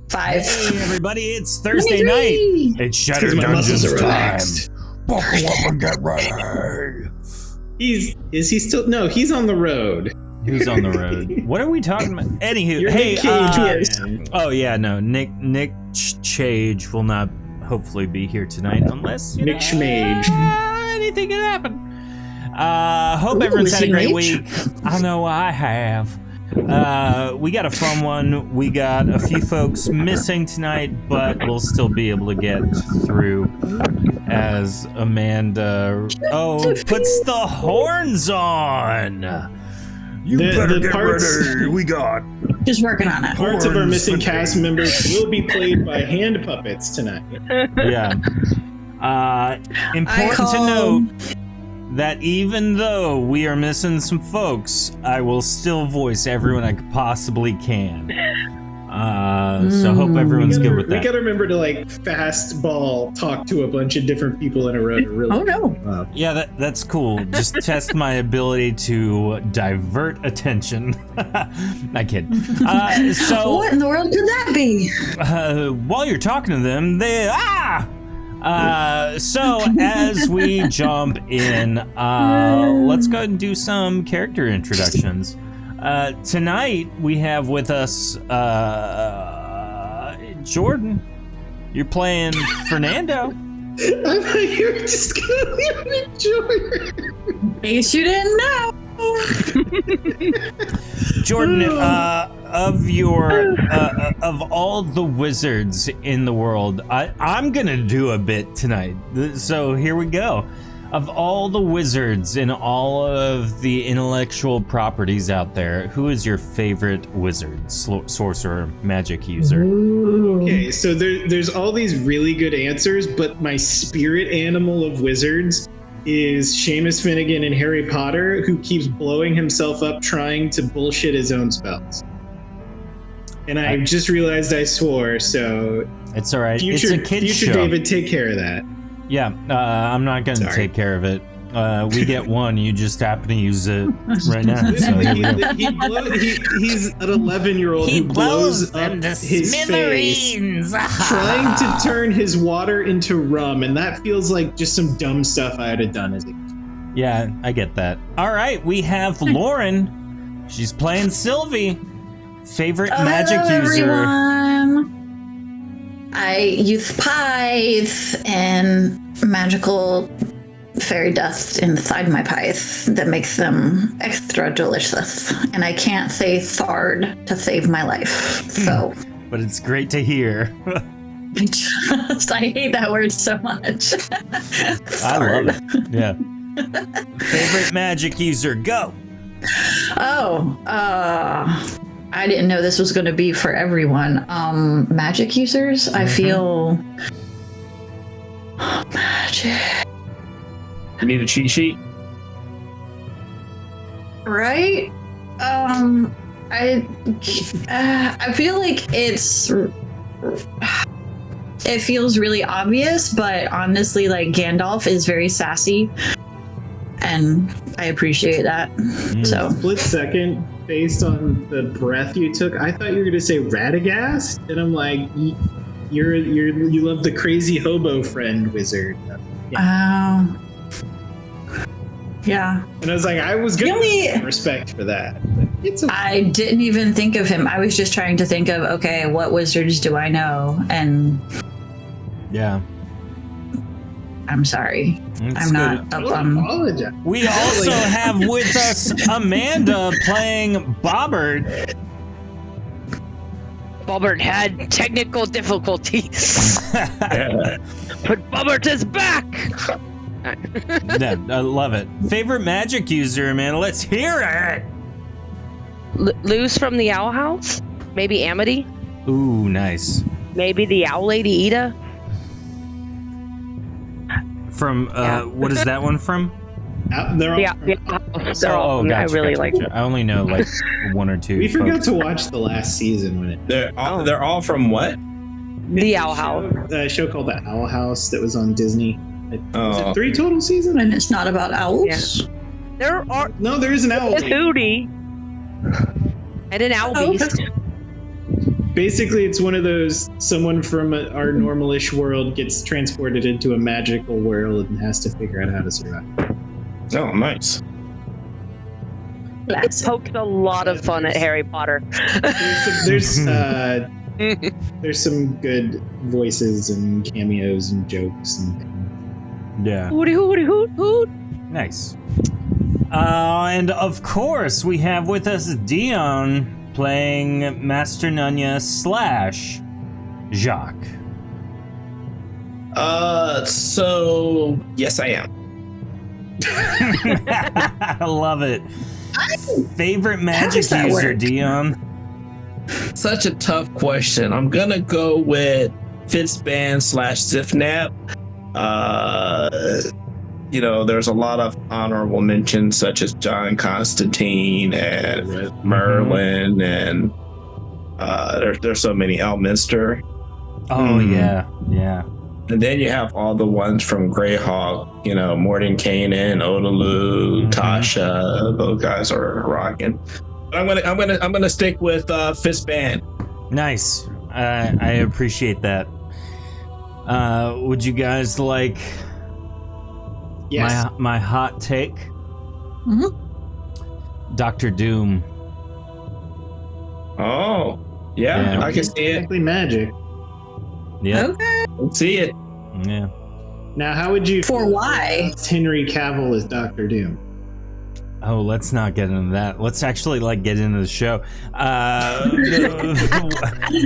5. Hey everybody, it's Thursday night. It's Shattered Dungeons time. Buckle up and get ready. Is he still? No, he's on the road. Who's on the road? What are we talking about? Anywho, You're hey, Nick Cage, oh yeah, no, Nick Chage will not hopefully be here tonight unless Nick Schmage. Anything can happen. Hope everyone's had a great week. I know I have. We got a fun one. We got a few folks missing tonight, but we'll still be able to get through as Amanda puts the horns on. You better get ready. We got just working on it. Parts of our missing cast members will be played by hand puppets tonight. Yeah. Important to note that even though we are missing some folks, I will still voice everyone I possibly can. So hope everyone's good with that. We gotta remember to fastball talk to a bunch of different people in a row. Really. Oh no. Yeah, that's cool. Just test my ability to divert attention. I kid. So what in the world could that be? While you're talking to them, so as we jump in, let's go ahead and do some character introductions. Tonight we have with us Jordan. You're playing Fernando. I thought you were just gonna leave me, Jordan. In case you didn't know. Jordan, of all the wizards in the world, I'm gonna do a bit tonight. So here we go. Of all the wizards in all of the intellectual properties out there, who is your favorite wizard, sorcerer, magic user? Okay, so there's all these really good answers, but my spirit animal of wizards is Seamus Finnegan in Harry Potter, who keeps blowing himself up trying to bullshit his own spells. And I just realized I swore, so it's all right. It's a kid's show. David, take care of that. Yeah, I'm not going to take care of it. We get one. You just happen to use it right now. So he's an 11-year-old who blows up his face trying to turn his water into rum, and that feels like just some dumb stuff I would have done as a kid. Yeah, I get that. All right, we have Lauren. She's playing Sylvie. Favorite magic user. Everyone. I use pies and magical fairy dust inside my pies that makes them extra delicious. And I can't say thard to save my life. So, but it's great to hear. I hate that word so much. I love it. Yeah. Favorite magic user, go. I didn't know this was going to be for everyone. Magic users, I feel... magic. You need a cheat sheet? Right? I feel like it feels really obvious, but honestly, Gandalf is very sassy. And I appreciate that. So split second, based on the breath you took, I thought you were going to say Radagast, and I'm like, you love the crazy hobo friend wizard. Yeah. And I was like, I was going to have respect for that. But it's okay. I didn't even think of him. I was just trying to think of, okay, what wizards do I know? And yeah. I'm sorry. I'm not up on... apologize. We also have with us Amanda playing Bobbert. Bobbert had technical difficulties. But Bobbert is back! Yeah, I love it. Favorite magic user, Amanda? Let's hear it! Luz from the Owl House? Maybe Amity? Ooh, nice. Maybe the Owl Lady Ida? From, what is that one from? They're all They're all gotcha, I really gotcha. like. I only know one or two. We forgot to watch the last season when it. They're all from what? The Owl House. A show called The Owl House that was on Disney. Was it 3 okay. total seasons? And it's not about owls? Yeah. There are... No, there is an owl. There's Hootie. And an Owl Beast. Basically, it's one of those, someone from our normal-ish world gets transported into a magical world and has to figure out how to survive. Oh, nice. It poked a lot of fun at Harry Potter. There's some good voices and cameos and jokes and things. Yeah. Hooty hooty hoot hoot. Nice. And of course, we have with us Dion playing Master Nunya / Jacques. So yes, I am. I love it. Favorite magic user, work? Dion? Such a tough question. I'm gonna go with Fitzban / Sifnap. There's a lot of honorable mentions such as John Constantine and Merlin, and there's so many. Elminster. Oh yeah. And then you have all the ones from Greyhawk, Mordenkainen, Odaloo, Tasha. Those guys are rocking. I'm gonna stick with Fitzban. Nice. I appreciate that. Would you guys like Yes. my hot take? Mm-hmm. Dr. Doom. Oh, yeah. I can see it. Exactly magic. Yeah. Okay. Let's see it. Yeah. Now, how would you For why? Henry Cavill as Dr. Doom? Oh, let's not get into that. Let's actually get into the show.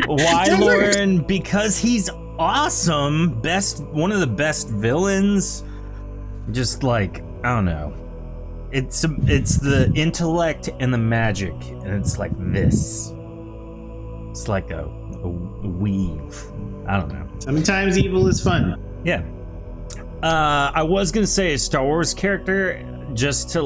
Why, Lauren? Because he's awesome. One of the best villains. Just I don't know. It's the intellect and the magic, and it's like this. It's like a weave. I don't know. Sometimes evil is fun. Yeah. I was gonna say a Star Wars character just to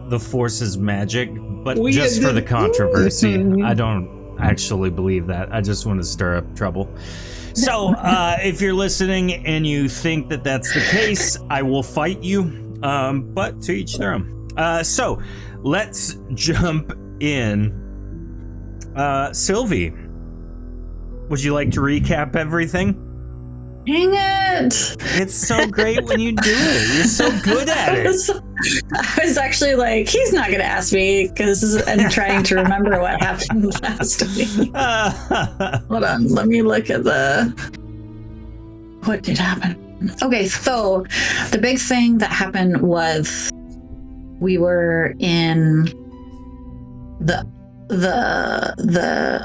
the Force's magic, but just for the controversy. I don't actually believe that. I just want to stir up trouble. So if you're listening and you think that that's the case, I will fight you. But to each their own. So let's jump in. Sylvie, would you like to recap everything? Dang it! It's so great when you do it. You're so good at it. I was actually he's not going to ask me because I'm trying to remember what happened last week. Hold on, let me look at what did happen. Okay, so the big thing that happened was we were in the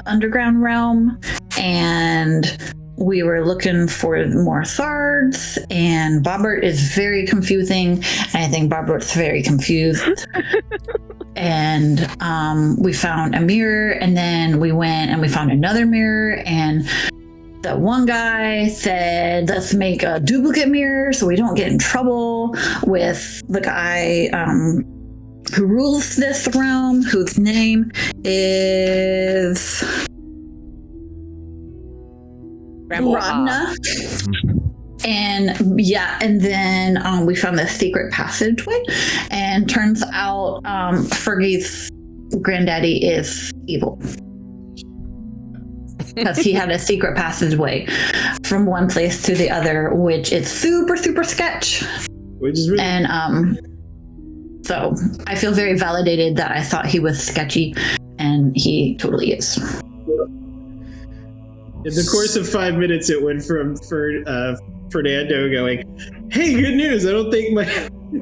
underground realm, and we were looking for more shards, and Bobbert is very confusing, and I think Bobbert's very confused. And we found a mirror, and then we went and we found another mirror, and the one guy said, let's make a duplicate mirror so we don't get in trouble with the guy who rules this realm, whose name is Rodna. And then we found this secret passageway, and turns out Fergie's granddaddy is evil. Because he had a secret passageway from one place to the other, which is super, super sketch. Which is really... And so I feel very validated that I thought he was sketchy, and he totally is. In the course of 5 minutes, it went from Fernando going, "Hey, good news! I don't think my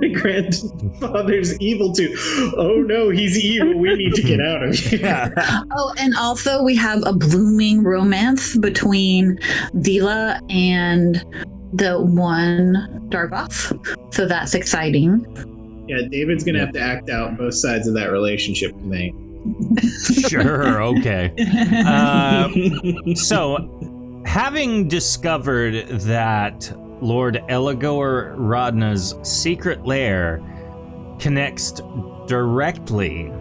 grandfather's evil too. Oh no, he's evil. We need to get out of here." Oh, and also we have a blooming romance between Dila and the one Dargoth, so that's exciting. Yeah, David's gonna have to act out both sides of that relationship tonight. Sure, okay. So, having discovered that Lord Eligor Rodna's secret lair connects directly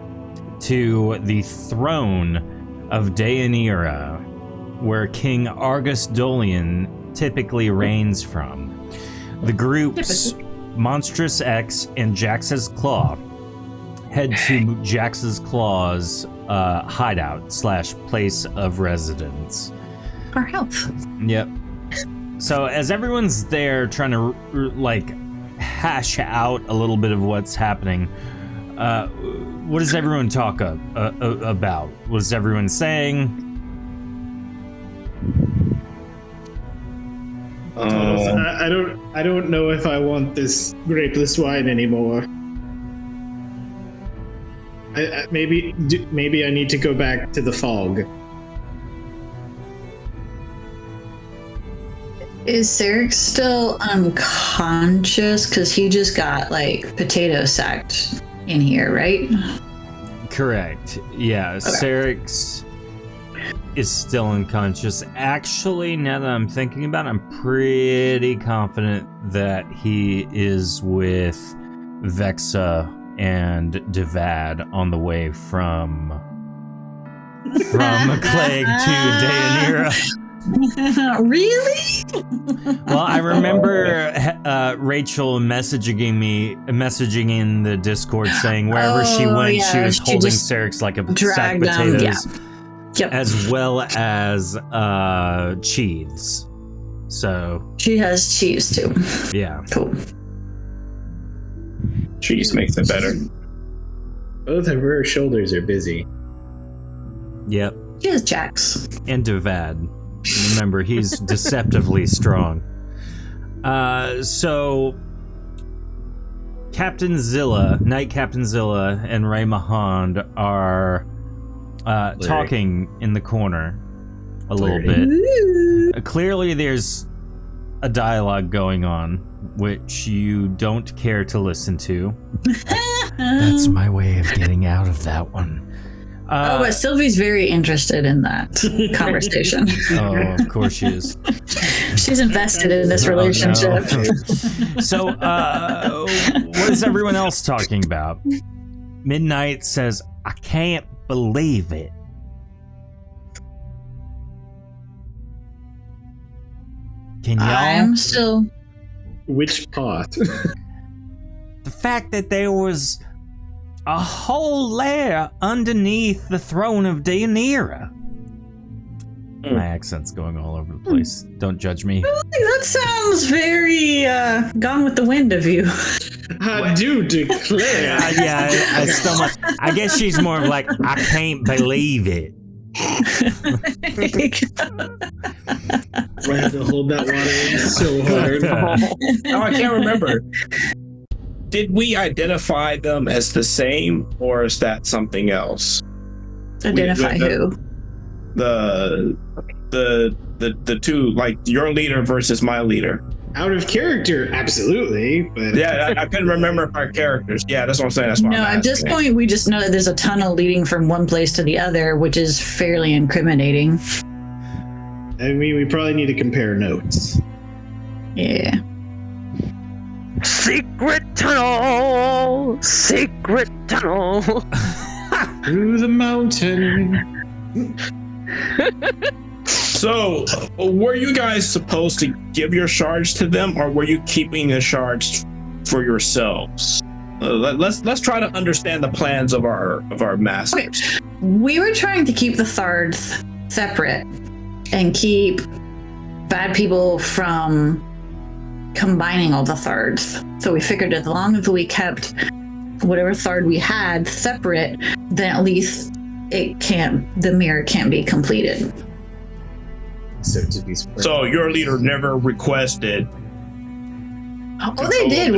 to the throne of Deianira, where King Argus Dolian typically reigns from, the groups Monstrous X and Jax's Claw head to Jax's Claw's hideout / place of residence. Our house. Yep. So as everyone's there trying to like hash out a little bit of what's happening, what does everyone talk about? What is everyone saying? I don't know if I want this grapeless wine anymore. Maybe I need to go back to the fog. Is Sarek still unconscious? Because he just got like potato sacked in here, right? Correct. Yeah, okay. Sarek's is still unconscious. Actually, now that I'm thinking about it, I'm pretty confident that he is with Vexa and Devad on the way from Clegg to Deianira. Really? Well, I remember Rachel messaging in the Discord saying wherever she went, she was holding Sarek's like a sack of potatoes. Yep. As well as cheese. So she has cheese too. Yeah. Cool. Cheese makes it better. Both of her shoulders are busy. Yep. She has Jax. And Devad. Remember, he's deceptively strong. So Knight Captain Zilla and Ray Mahand are talking in the corner a little bit. Clearly there's a dialogue going on which you don't care to listen to. That's my way of getting out of that one. But Sylvie's very interested in that conversation. Oh, of course she is. She's invested in this relationship. No. So what is everyone else talking about? Midnight says, I can't believe it. Can y'all? I'm still... Which part? The fact that there was a whole lair underneath the throne of Deianira. My accent's going all over the place. Don't judge me. That sounds very Gone with the Wind of you. I do declare. I still must. I guess she's more of like, I can't believe it. I had to hold that water in so hard. Oh, I can't remember. Did we identify them as the same, or is that something else? Identify who? The two, like your leader versus my leader. Out of character, absolutely. But yeah, I couldn't remember our characters. Yeah, that's what I'm saying. That's why. No, at this point, we just know that there's a tunnel leading from one place to the other, which is fairly incriminating. I mean, we probably need to compare notes. Yeah. Secret tunnel! Secret tunnel! Through the mountain. So, were you guys supposed to give your shards to them, or were you keeping the shards for yourselves? Let's try to understand the plans of our masters. Okay. We were trying to keep the shards separate and keep bad people from combining all the shards. So we figured as long as we kept whatever shard we had separate, then at least the mirror can't be completed. So your leader never requested. Oh, they did.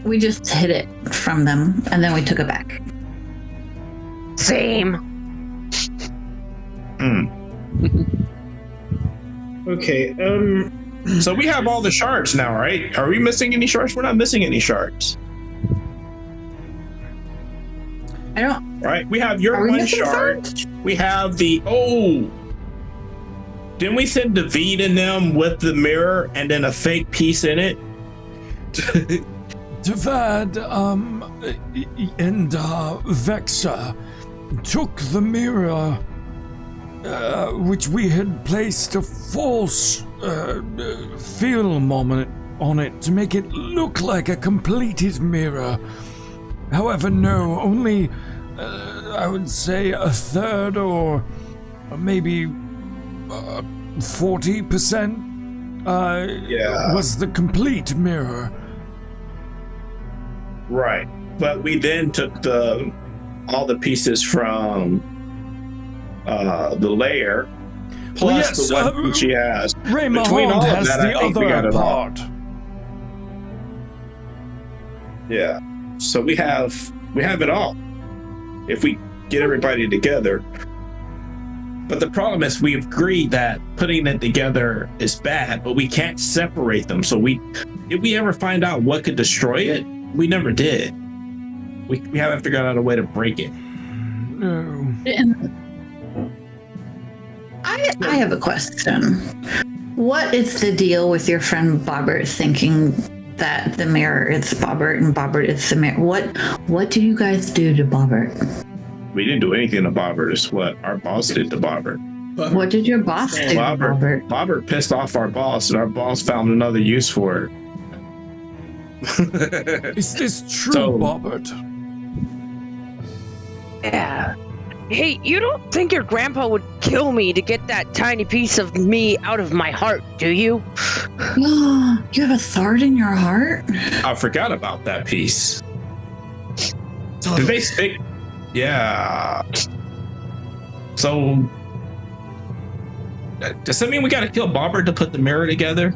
We just hid it from them, and then we took it back. Same. Okay. So we have all the shards now, right? Are we missing any shards? We're not missing any shards. I don't. Right. We have your one shard. We have the Didn't we send David in them with the mirror and then a fake piece in it? Devad and Vexa took the mirror, which we had placed a false film on it to make it look like a completed mirror. However, no, only I would say a third or maybe 40% was the complete mirror. Right. But we then took all the pieces from the layer, plus the one she has. Ray Mahond has the other part. Yeah. So we have it all. If we get everybody together. But the problem is we've agreed that putting it together is bad, but we can't separate them. So if we ever find out what could destroy it, we never did. We haven't figured out a way to break it. No. I have a question. What is the deal with your friend Bobbert thinking that the mirror is Bobbert and Bobbert is the mirror? What do you guys do to Bobbert? We didn't do anything to Bobbert. It's what our boss did to Bobbert. What did your boss do to Bobbert? Bobbert pissed off our boss, and our boss found another use for it. Is this true, Bobbert? Yeah. Hey, you don't think your grandpa would kill me to get that tiny piece of me out of my heart, do you? You have a thought in your heart? I forgot about that piece. Did they stick? Yeah. So, does that mean we gotta kill Bobbert to put the mirror together?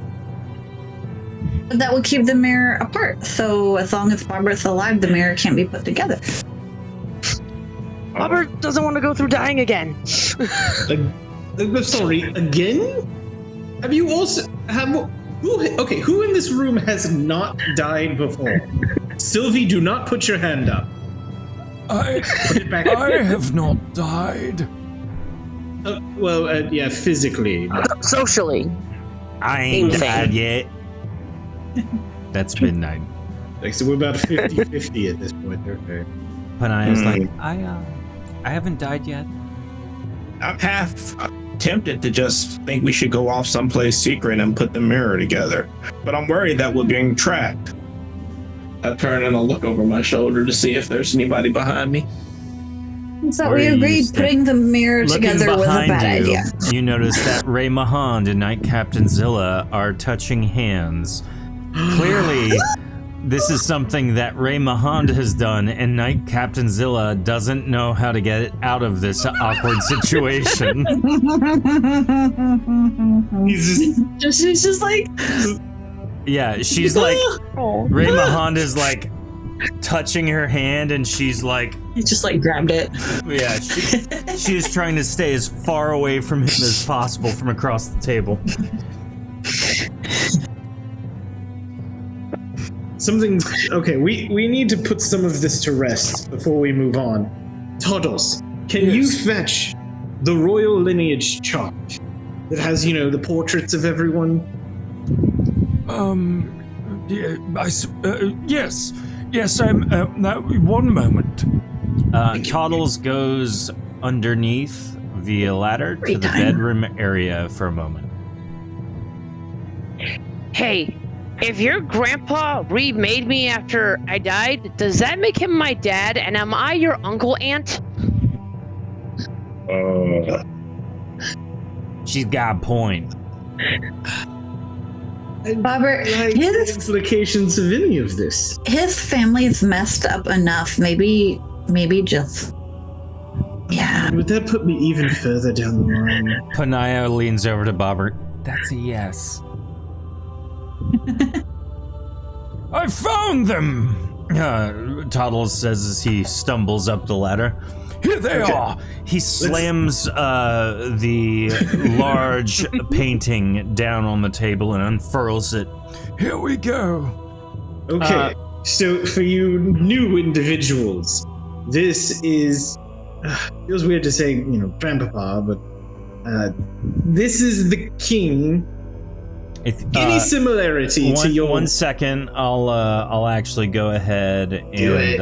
That would keep the mirror apart. So as long as Bobbert's alive, the mirror can't be put together. Bobbert doesn't want to go through dying again. Sorry, again? Have you also who in this room has not died before? Sylvie, do not put your hand up. Put it back. I have not died. Yeah, physically. Socially. I ain't died yet. That's midnight. Like, so we're about 50-50 at this point. Okay. Panaya's like, I haven't died yet. I'm half tempted to just think we should go off someplace secret and put the mirror together. But I'm worried that we're being tracked. I turn and I'll look over my shoulder to see if there's anybody behind me. So we agreed putting the mirror together was a bad idea. You notice that Ray Mahond and Knight Captain Zilla are touching hands. Clearly, this is something that Ray Mahond has done, and Knight Captain Zilla doesn't know how to get it out of this awkward situation. He's just like... Yeah, she's like... Ray Mahond is like touching her hand, and she's like... He just like grabbed it. Yeah, she is trying to stay as far away from him as possible from across the table. Okay, we need to put some of this to rest before we move on. Toddles, can you fetch the royal lineage chart that has, the portraits of everyone? Yes. Yes, I'm, one moment. Toddles goes underneath via ladder to the bedroom area for a moment. Hey, if your grandpa remade me after I died, does that make him my dad? And am I your uncle, aunt? She's got a point. Bobbert, his implications of any of this. His family's messed up enough. Maybe just... Yeah. Would that put me even further down the line? Panaya leans over to Bobbert. That's a yes. I found them! Toddles says as he stumbles up the ladder. Here they are! He slams the large painting down on the table and unfurls it. Here we go. Okay, so for you new individuals, this is... feels weird to say, grandpapa, but this is the king. Any similarity to your... 1 second, I'll actually go ahead and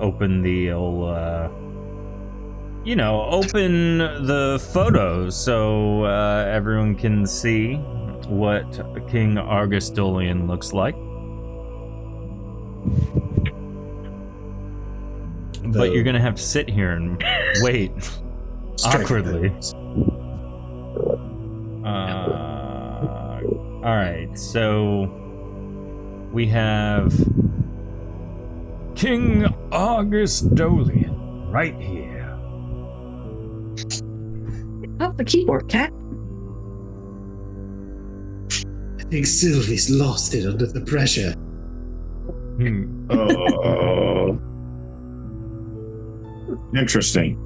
open the old, open the photos so everyone can see what King Argostolian looks like. But you're gonna have to sit here and wait awkwardly. All right, so we have King August Dolian, right here. Off the keyboard, cat. I think Sylvie's lost it under the pressure. Oh. Interesting.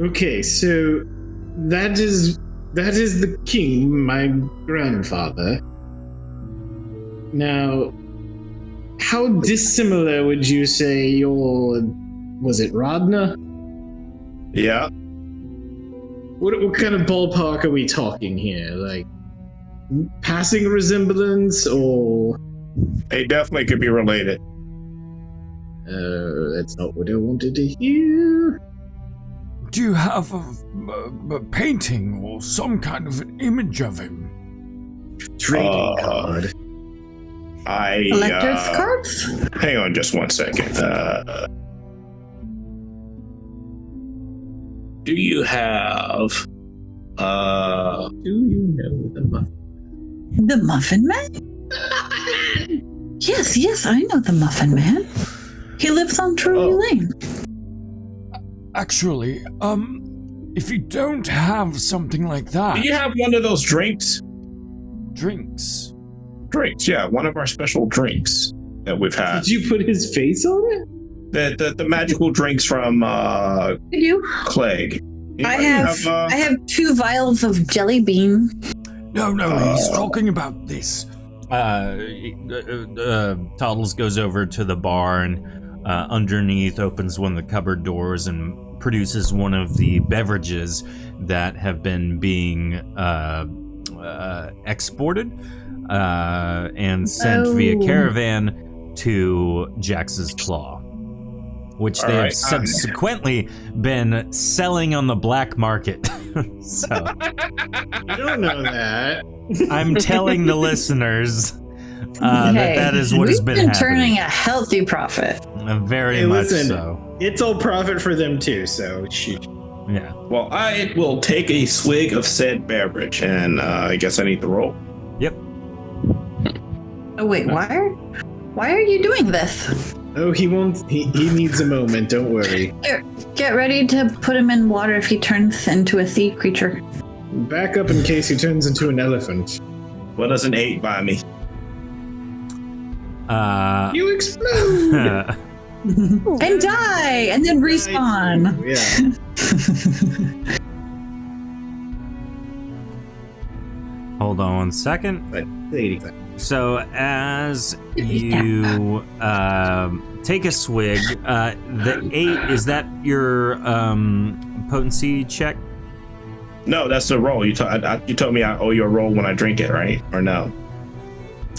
Okay, so that is the king, my grandfather. Now, how dissimilar would you say your... Was it Rodna? Yeah. What kind of ballpark are we talking here? Like, passing resemblance, or... They definitely could be related. That's not what I wanted to hear. Do you have a painting or some kind of an image of him? Trading card. Collector's cards? Hang on just one second. Do you have... Do you know the muffin? The Muffin Man? Yes, I know the Muffin Man. He lives on Truly Lane. Actually, if you don't have something like that... Do you have one of those drinks? Drinks? Drinks, yeah. One of our special drinks that we've had. Did you put his face on it? The magical drinks from I do. Clegg. I have 2 vials of jelly bean. No, he's talking about this. Toddles goes over to the bar and underneath opens one of the cupboard doors and produces one of the beverages that have been being exported and sent via caravan to Jax's Claw, which they have subsequently been selling on the black market. So I don't know that. I'm telling the listeners that is what has been happening. Turning a healthy profit. Very much so. It's all profit for them too, so shoot. Yeah. Well, I will take a swig of said beverage, and I guess I need to roll. Yep. Oh wait, why are you doing this? Oh, he won't. He needs a moment. Don't worry. Here, get ready to put him in water if he turns into a sea creature. Back up in case he turns into an elephant. What does an 8 buy me? You explode! And die, and then respawn. Yeah. Hold on one second. But So as you take a swig, the 8, is that your potency check? No, that's the roll. You told me I owe you a roll when I drink it, right? Or no?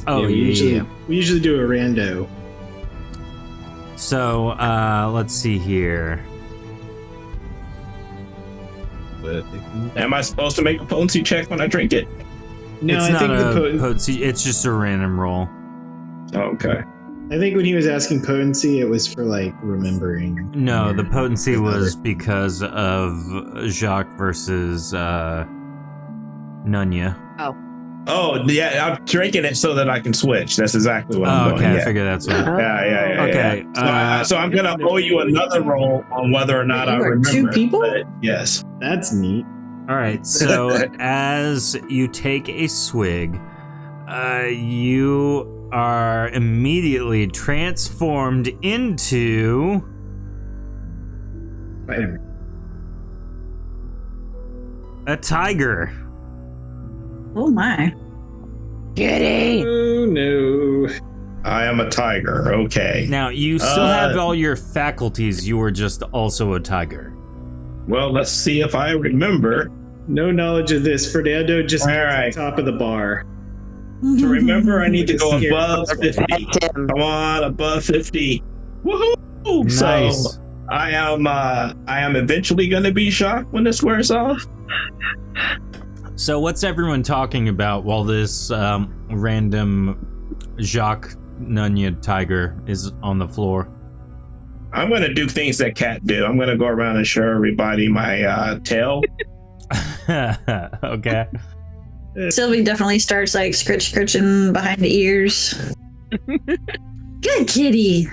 Oh, we yeah. usually do a rando. So let's see here. Am I supposed to make a potency check when I drink it? No, it's I not think a potency. It's just a random roll. Okay. I think when he was asking potency, it was for like remembering. No, the potency was because of Jacques versus Nunya. Oh, yeah, I'm drinking it so that I can switch. That's exactly what I'm doing. Okay, Yeah. I figured that's what. Yeah. Okay. So I'm going to owe you another roll on whether or not I remember. 2 people? Yes. That's neat. All right. So as you take a swig, you are immediately transformed into Spider-Man. a tiger. Oh my. Giddy! Oh no. I am a tiger. Okay. Now you still have all your faculties. You are just also a tiger. Well, let's see if I remember. No knowledge of this. Fernando just All gets right. on top of the bar. To remember, I need to go Scared. above 50. Come on, above 50. Woohoo! Nice. So I am eventually going to be shocked when this wears off. So what's everyone talking about while this random Jacques Nunya tiger is on the floor. I'm going to do things that cat do. I'm going to go around and show everybody my tail. Okay. Sylvie definitely starts like scritching behind the ears. Good kitty.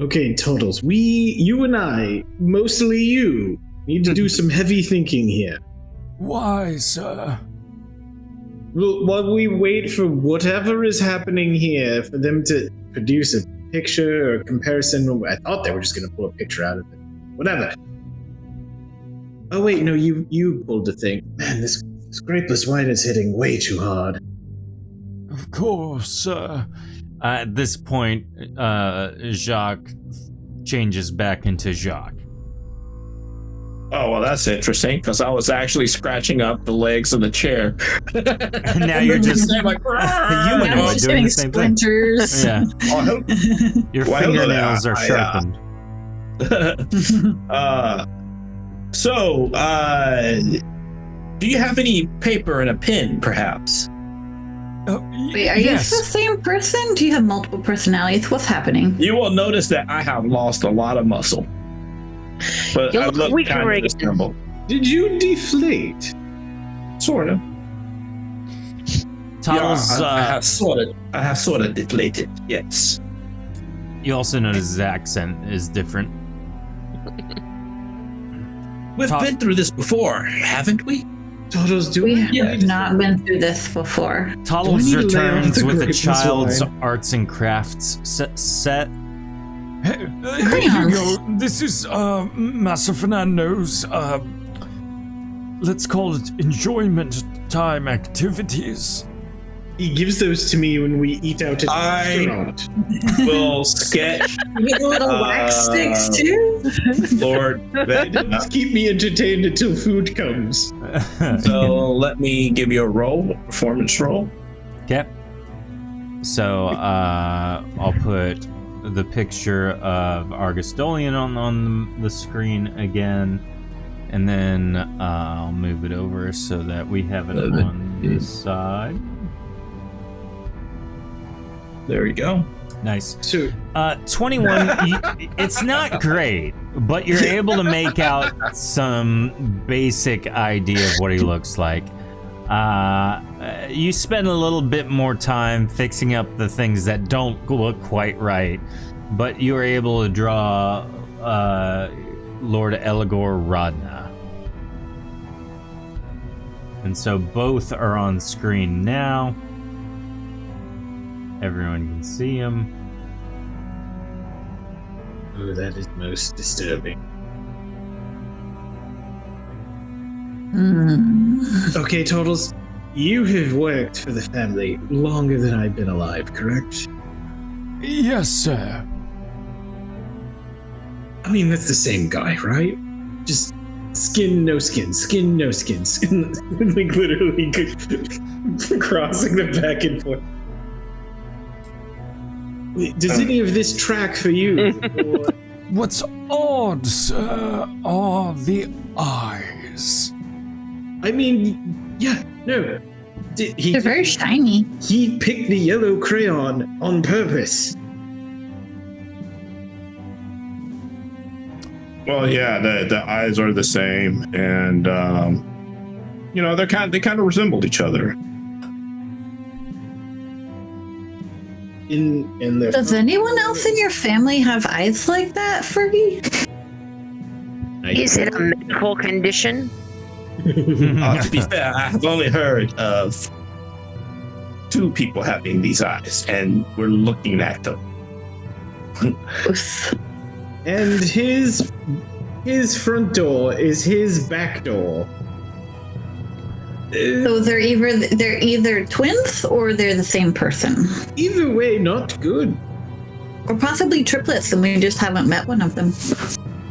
Okay, Totals. You and I, mostly you, need to do some heavy thinking here. Why, sir? Well, while we wait for whatever is happening here, for them to produce a picture or comparison, I thought they were just going to pull a picture out of it. Whatever. Oh wait, no, you pulled the thing. Man, this grapeless wine is hitting way too hard. Of course, sir. At this point, Jacques changes back into Jacques. Oh, well, that's interesting, because I was actually scratching up the legs of the chair. And now you're just like, humanoid doing the same splinters. thing. Yeah. Your fingernails are sharpened. So, do you have any paper and a pen, perhaps? Wait, are you the same person? Do you have multiple personalities? What's happening? You will notice that I have lost a lot of muscle. But You I look look weaker kind of again. dissembled. Did you deflate? Sort of. Toddles, I have sort of deflated, yes. you also notice his accent is different. We've been through this before, haven't we? Totals, do We we? have not been through this before. Toddles Do I need to lay off returns the with a grapeless child's wine? arts and crafts set. Here you go. This is Master Fernando's, let's call it enjoyment time activities. He gives those to me when we eat out at the I- restaurant. We'll sketch You get the little wax sticks too? Lord Veda. Just keep me entertained until food comes. So let me give you a roll, a performance roll. Okay. So I'll put the picture of Argostolian on the screen again, and then I'll move it over so that we have it on this side. There you go. Nice. So 21. It's not great, but you're able to make out some basic idea of what he looks like. You spend a little bit more time fixing up the things that don't look quite right, but you are able to draw Lord Eligor Rodna. And so both are on screen now. Everyone can see him. oh, that is most disturbing. Okay, Totals, you have worked for the family longer than I've been alive, correct? Yes, sir. I mean, that's the same guy, right? Just skin, no skin, skin, no skin, skin. Like literally crossing them back and forth. Wait, does any of this track for you? Or- What's odd, sir, are the eyes. I mean, yeah, no. They're very shiny. He picked the yellow crayon on purpose. Well, yeah, the eyes are the same, and they kind of resembled each other. In the Does anyone else in your family have eyes like that, Fergie? Is it a medical condition? To be fair, I have only heard of 2 people having these eyes, and we're looking at them. Oof. And his front door is his back door. So they're either twins or they're the same person, Either way, not good. or possibly triplets, and we just haven't met one of them.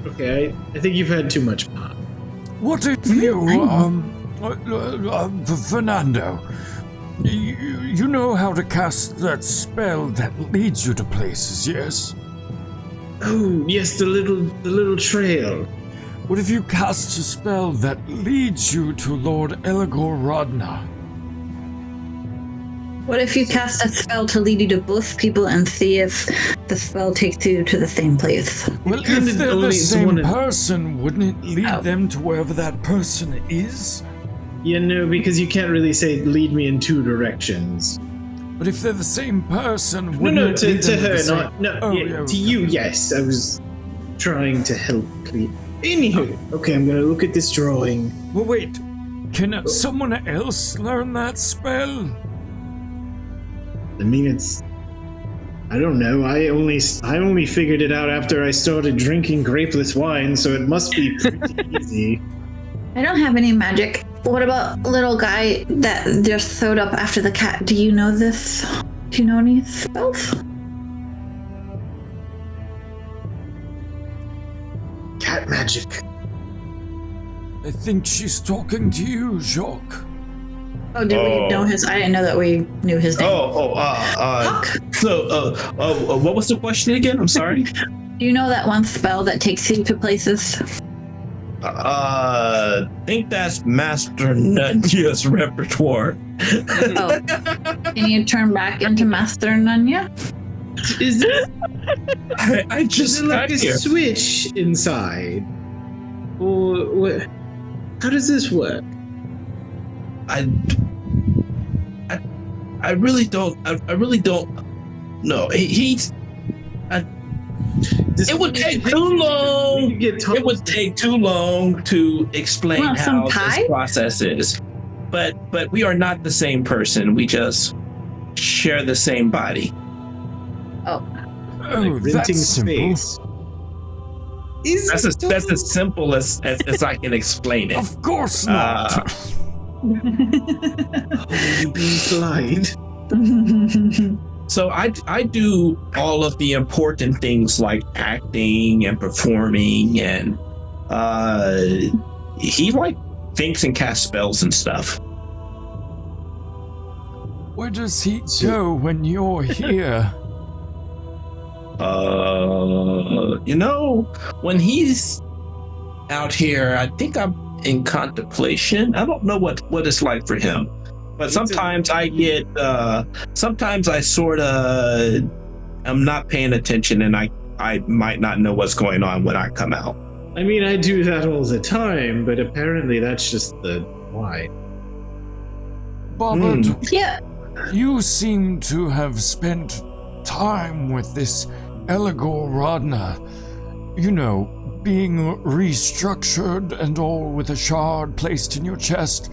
Okay, I think you've had too much pot. What if you, Fernando, you know how to cast that spell that leads you to places, yes? Oh, yes, the little trail. What if you cast a spell that leads you to Lord Eligor Rodna? What if you cast a spell to lead you to both people and see if the spell takes you to the same place? Well, if they're the same person, wouldn't it lead them to wherever that person is? Yeah, no, because you can't really say lead me in two directions. But if they're the same person, wouldn't No, it lead to them her, the same... not to you. Yes, I was trying to help. Anywho, okay, I'm gonna look at this drawing. Well, wait. Can someone else learn that spell? I mean, I don't know. I only figured it out after I started drinking grapeless wine, so it must be pretty easy. I don't have any magic. What about little guy that just sewed up after the cat? Do you know this? Do you know any spells? Cat magic. I think she's talking to you, Jacques. Oh, did we know his? I didn't know that we knew his name. So, what was the question again? I'm sorry. Do you know that one spell that takes you to places? Think that's Master Nunya's repertoire. Oh, can you turn back into Master Nunya? Is it? I just is it like got a here. switch inside, or what? How does this work? I really don't. I really don't know. It would take too long. It would take too long to explain how this process is. But we are not the same person. We just share the same body. Oh, renting that's space. simple. That's as simple as I can explain it. Of course not. Are you being polite? So I do all of the important things like acting and performing, and he like thinks and casts spells and stuff. Where does he go when you're here? When he's out here, I think I'm in contemplation. I don't know what it's like for him, but sometimes I get sometimes I sort of am not paying attention, and I might not know what's going on when I come out. I mean, I do that all the time, but apparently that's just the why. Bobbert, Yeah. you seem to have spent time with this Eligor Rodna. You know, being restructured and all with a shard placed in your chest.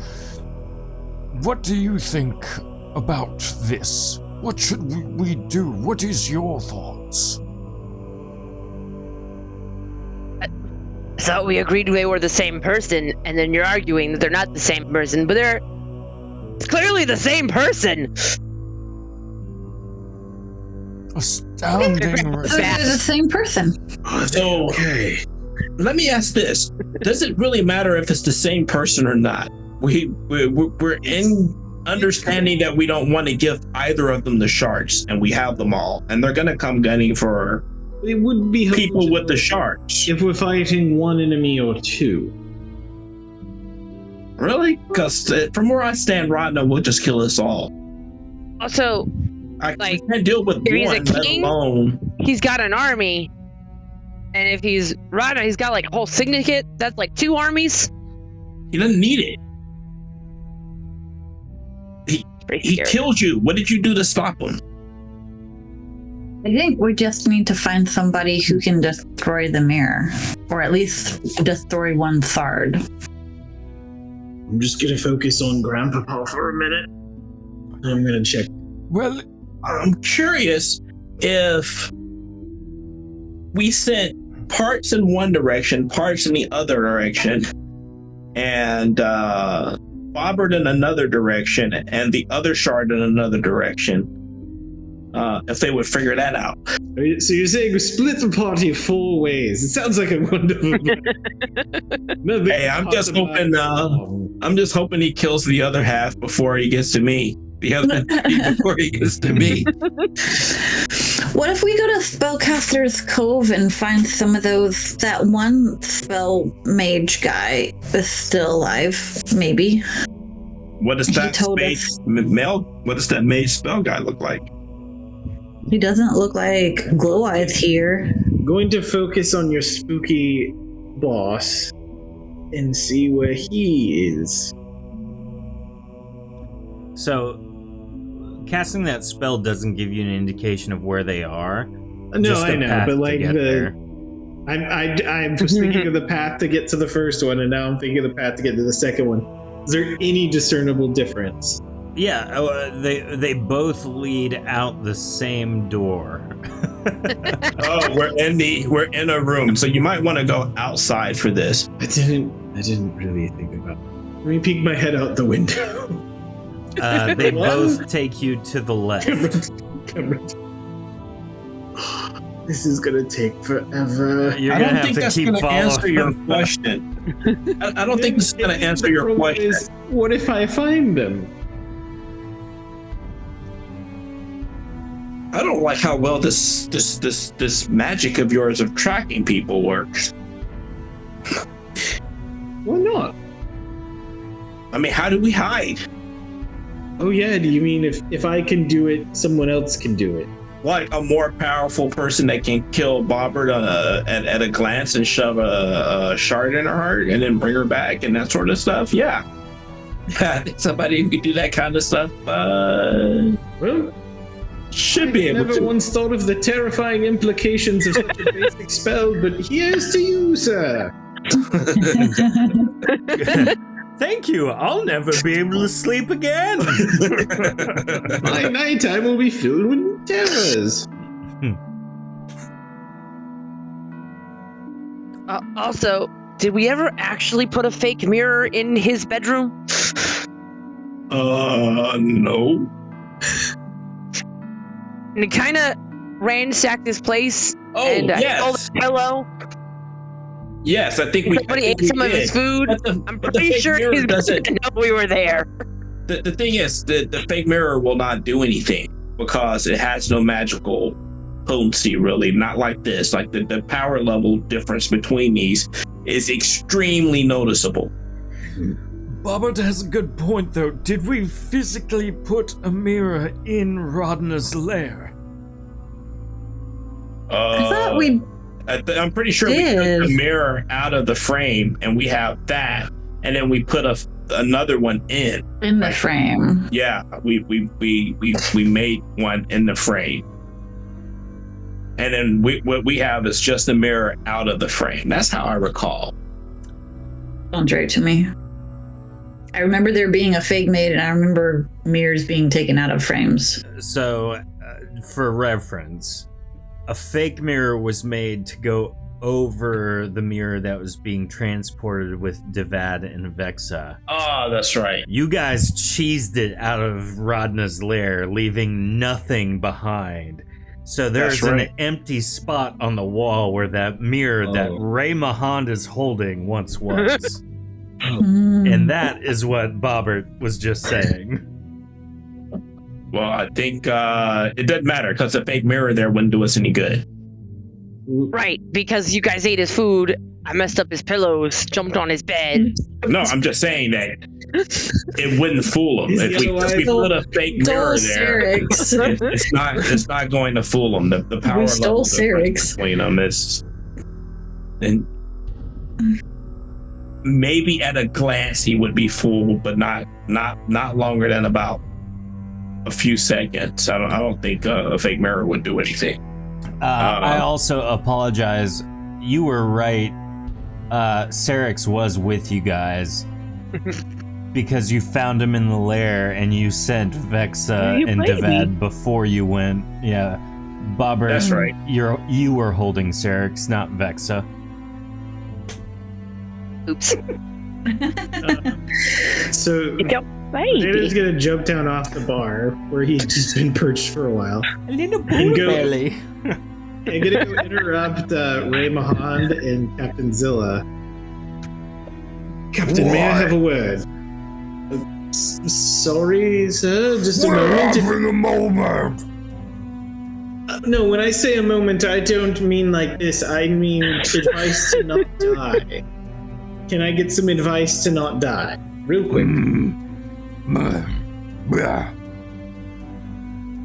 What do you think about this? What should we do? What is your thoughts? I thought we agreed they were the same person, and then you're arguing that they're not the same person, but they're clearly the same person. Astounding. So they're the same person. So, let me ask this: does it really matter if it's the same person or not? We're in understanding that we don't want to give either of them the shards, and we have them all, and they're gonna come gunning for It would be people with the shards. if we're fighting one enemy or two. Really? Because from where I stand, Rodna will just kill us all. Also, I like, can't deal with if he's a one, let king, alone. he's got an army, and if he's Rada, he's got like a whole syndicate. That's like 2 armies. He doesn't need it. He Scary. killed you. What did you do to stop him? I think we just need to find somebody who can destroy the mirror, or at least destroy one shard. I'm just gonna focus on Grandpapa for a minute. I'm gonna check. Well, I'm curious if we sent parts in one direction, parts in the other direction, and Bobbert in another direction, and the other shard in another direction. If they would figure that out. So you're saying split the party 4 ways? It sounds like a wonderful. Hey, I'm just hoping he kills the other half before he gets to me. Before he gets to me. What if we go to Spellcaster's Cove and find some of those? That one spell mage guy is still alive, maybe. What does that told what does that mage spell guy look like? He doesn't look like Glow Eyes here. Going to focus on your spooky boss and see where he is. So, casting that spell doesn't give you an indication of where they are. No, I know, but like I'm just thinking of the path to get to the first one, and now I'm thinking of the path to get to the second one. Is there any discernible difference? Yeah, they both lead out the same door. Oh, we're in a room, so you might want to go outside for this. I didn't really think about it. Let me peek my head out the window. They both take you to the left. This is gonna take forever. You're I gonna don't have think to that's keep going to answer following. your question. I don't think this is going to answer your question. What if I find them? I don't like how well this magic of yours of tracking people works. Why not? I mean, how do we hide? Oh yeah, do you mean if I can do it, someone else can do it? Like a more powerful person that can kill Bobbert at a glance and shove a shard in her heart and then bring her back and that sort of stuff? Yeah. I think somebody who can do that kind of stuff Well, should be able never to. once thought of the terrifying implications of such a basic spell, but here's to you, sir. Thank you. I'll never be able to sleep again. My nighttime will be filled with terrors. Also, did we ever actually put a fake mirror in his bedroom? No. And kind of ransacked this place. Oh, and yes. stole the pillow. Yes, I think we. Somebody ate some of his food. I'm pretty sure he's doesn't. know we were there. The thing is, the fake mirror will not do anything because it has no magical potency, really. Not like this. Like the power level difference between these is extremely noticeable. Bobbert has a good point, though. Did we physically put a mirror in Rodna's lair? I thought we I'm pretty sure we took the mirror out of the frame, and we have that, and then we put another one in the frame. Yeah, we made one in the frame, and then what we have is just a mirror out of the frame. That's how I recall. Sounds right to me. I remember there being a fake made, and I remember mirrors being taken out of frames. So, for reference, a fake mirror was made to go over the mirror that was being transported with Devad and Vexa. Oh, that's right. You guys cheesed it out of Rodna's lair, leaving nothing behind. So there's an empty spot on the wall where that mirror that Ray Mahand is holding once was. And that is what Bobbert was just saying. Well, I think it doesn't matter because the fake mirror there wouldn't do us any good. Right, because you guys ate his food, I messed up his pillows, jumped on his bed. No, I'm just saying that it wouldn't fool them. If we put a fake mirror there, it's not going to fool them. The power we stole level Cyrix between them is, and maybe at a glance he would be fooled, but not longer than about a few seconds. I don't think a fake mirror would do anything. I also apologize. You were right. Cyrix was with you guys because you found him in the lair and you sent Vexa and Devad before you went. Yeah, Bobbert. That's right. You were holding Cyrix, not Vexa. Oops. So Vader's gonna jump down off the bar where he's just been perched for a while. A little pool belly. I'm gonna go interrupt Ray Mahand and Captain Zilla. Captain, may I have a word? Sorry, sir. Just a moment. Having a moment. No, when I say a moment, I don't mean like this. I mean advice to not die. Can I get some advice to not die? Real quick.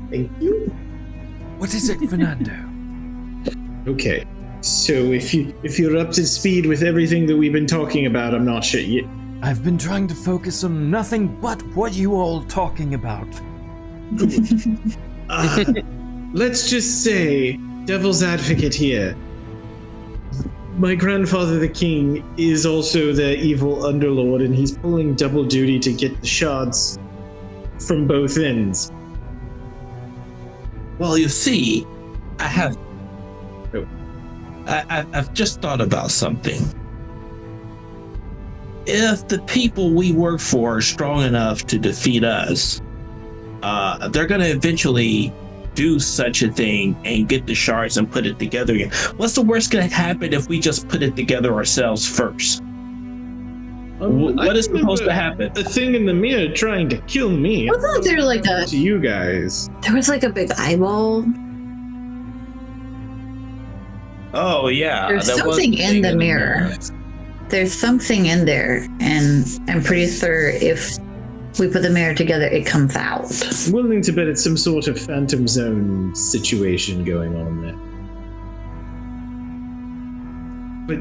Thank you. What is it, Fernando? Okay. So if you're up to speed with everything that we've been talking about, I'm not sure yet. I've been trying to focus on nothing but what you all talking about. Let's just say, devil's advocate here. My grandfather, the king, is also the evil underlord, and he's pulling double duty to get the shards from both ends. Well, you see, I've just thought about something. If the people we work for are strong enough to defeat us, they're going to eventually do such a thing and get the shards and put it together again. What's the worst going to happen if we just put it together ourselves first? What is supposed to happen? A thing in the mirror trying to kill me. Wasn't there like To you guys. there was like a big eyeball? Oh, yeah. There's there was something a thing in the mirror. There's something in there, and I'm pretty sure if we put the mirror together, it comes out. I'm willing to bet it's some sort of Phantom Zone situation going on there.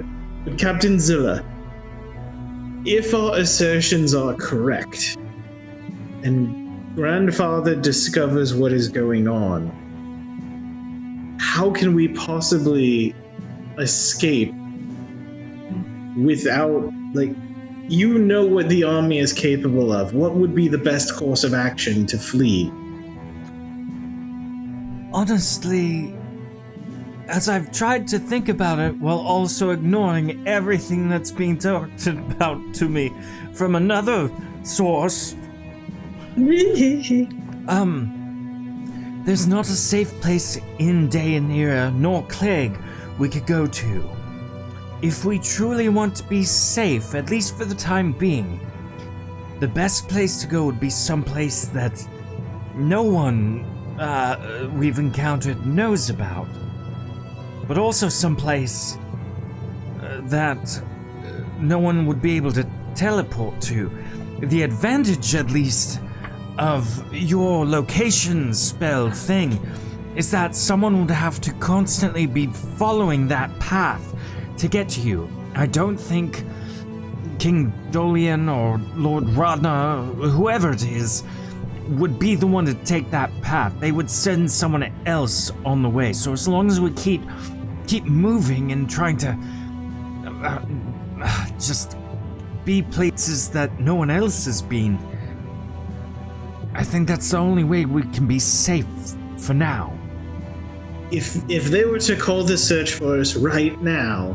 But Captain Zilla, if our assertions are correct, and Grandfather discovers what is going on, how can we possibly escape without, like, you know what the army is capable of. What would be the best course of action to flee? Honestly, as I've tried to think about it while also ignoring everything that's being talked about to me from another source, there's not a safe place in Deianira nor Clegg we could go to. If we truly want to be safe, at least for the time being, the best place to go would be someplace that no one we've encountered knows about, but also someplace that no one would be able to teleport to. The advantage, at least, of your location spell thing is that someone would have to constantly be following that path to get to you. I don't think King Dolian or Lord Rodna, whoever it is, would be the one to take that path. They would send someone else on the way. So as long as we keep moving and trying to just be places that no one else has been, I think that's the only way we can be safe for now. If they were to call the search for us right now,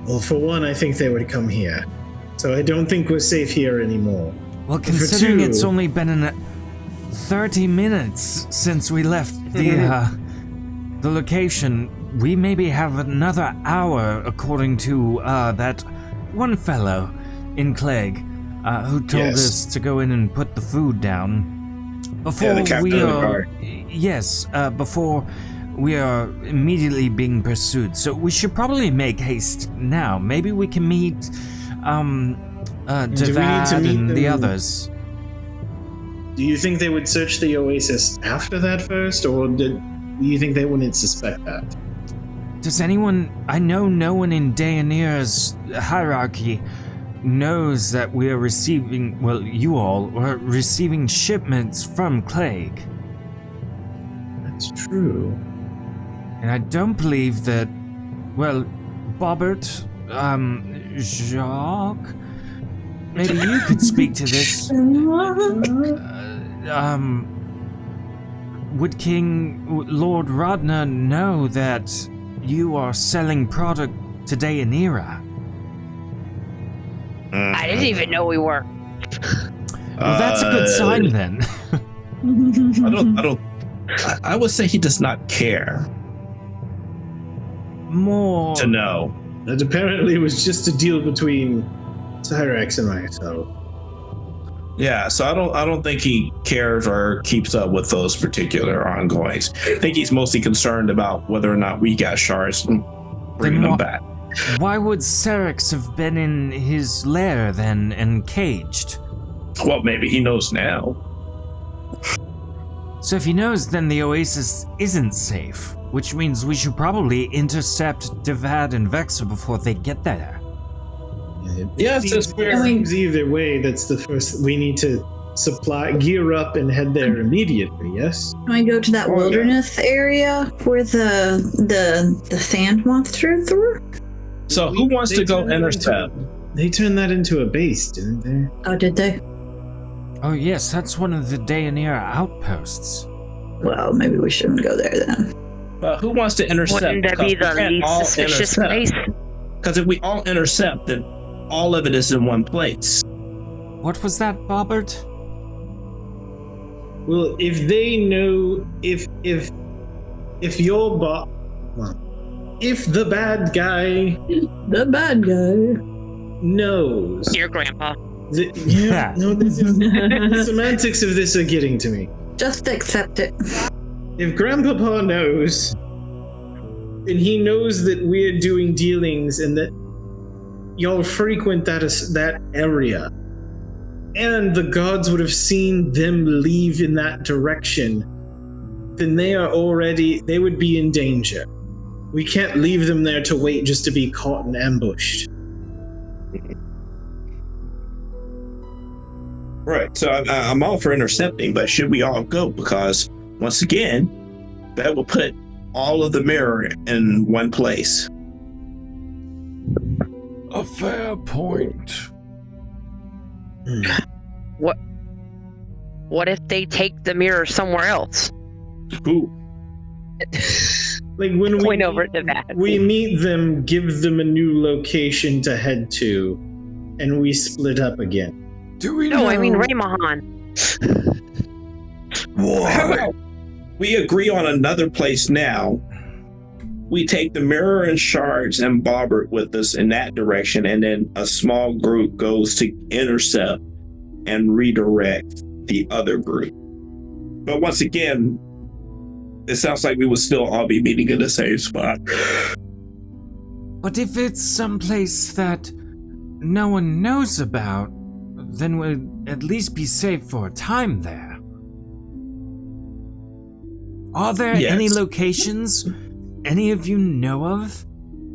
well, for one, I think they would come here. So I don't think we're safe here anymore. Well, considering it's only been 30 minutes since we left the location, we maybe have another hour, according to that one fellow in Clegg, who told us to go in and put the food down. Before before we are immediately being pursued. So we should probably make haste now. Maybe we can meet Devad and the others. Do you think they would search the Oasis after that first, or do you think they wouldn't suspect that? Does anyone... I know no one in Deianira's hierarchy knows that we are receiving... Well, you all are receiving shipments from Clegg. That's true. And I don't believe that... Well, Bobbert, Jacques... Maybe you could speak to this. Would Lord Rodna know that you are selling product to Deianira? I didn't even know we were. Well, that's a good sign then. I would say he does not care. More to know. That apparently was just a deal between Cyrex and myself. Yeah, so I don't think he cares or keeps up with those particular ongoings. I think he's mostly concerned about whether or not we got shards and bringing them back. Why would Cyrex have been in his lair then and caged? Well, maybe he knows now. So if he knows, then the oasis isn't safe, which means we should probably intercept Devad and Vexer before they get there. Yeah, it's just weird. Either way, that's the first. We need to gear up and head there immediately. Yes. Can I go to that wilderness area where the sand monsters were? So who wants to go intercept? They turned that into a base, didn't they? Oh, did they? Oh yes, that's one of the Daenerys outposts. Well, maybe we shouldn't go there then. Who wants to intercept? Wouldn't that be the least suspicious place? Because if we all intercept, then all of it is in one place. What was that, Bobbert? Well, if they know, if your if the bad guy knows Your grandpa. The semantics of this are getting to me. Just accept it. If Grandpapa knows, and he knows that we're doing dealings and that y'all frequent that area, and the gods would have seen them leave in that direction, then they would be in danger. We can't leave them there to wait just to be caught and ambushed. Right, so I'm all for intercepting, but should we all go? Because, once again, that will put all of the mirror in one place. A fair point. What if they take the mirror somewhere else? Who? Like when Point over to that. we meet them, give them a new location to head to, and we split up again. Do we know? No, I mean Raymahan. How about we agree on another place now? We take the mirror and shards and Bobbert with us in that direction, and then a small group goes to intercept and redirect the other group. But once again, it sounds like we would still all be meeting in the same spot. But if it's someplace that no one knows about, then we'll at least be safe for a time there. Are there any locations any of you know of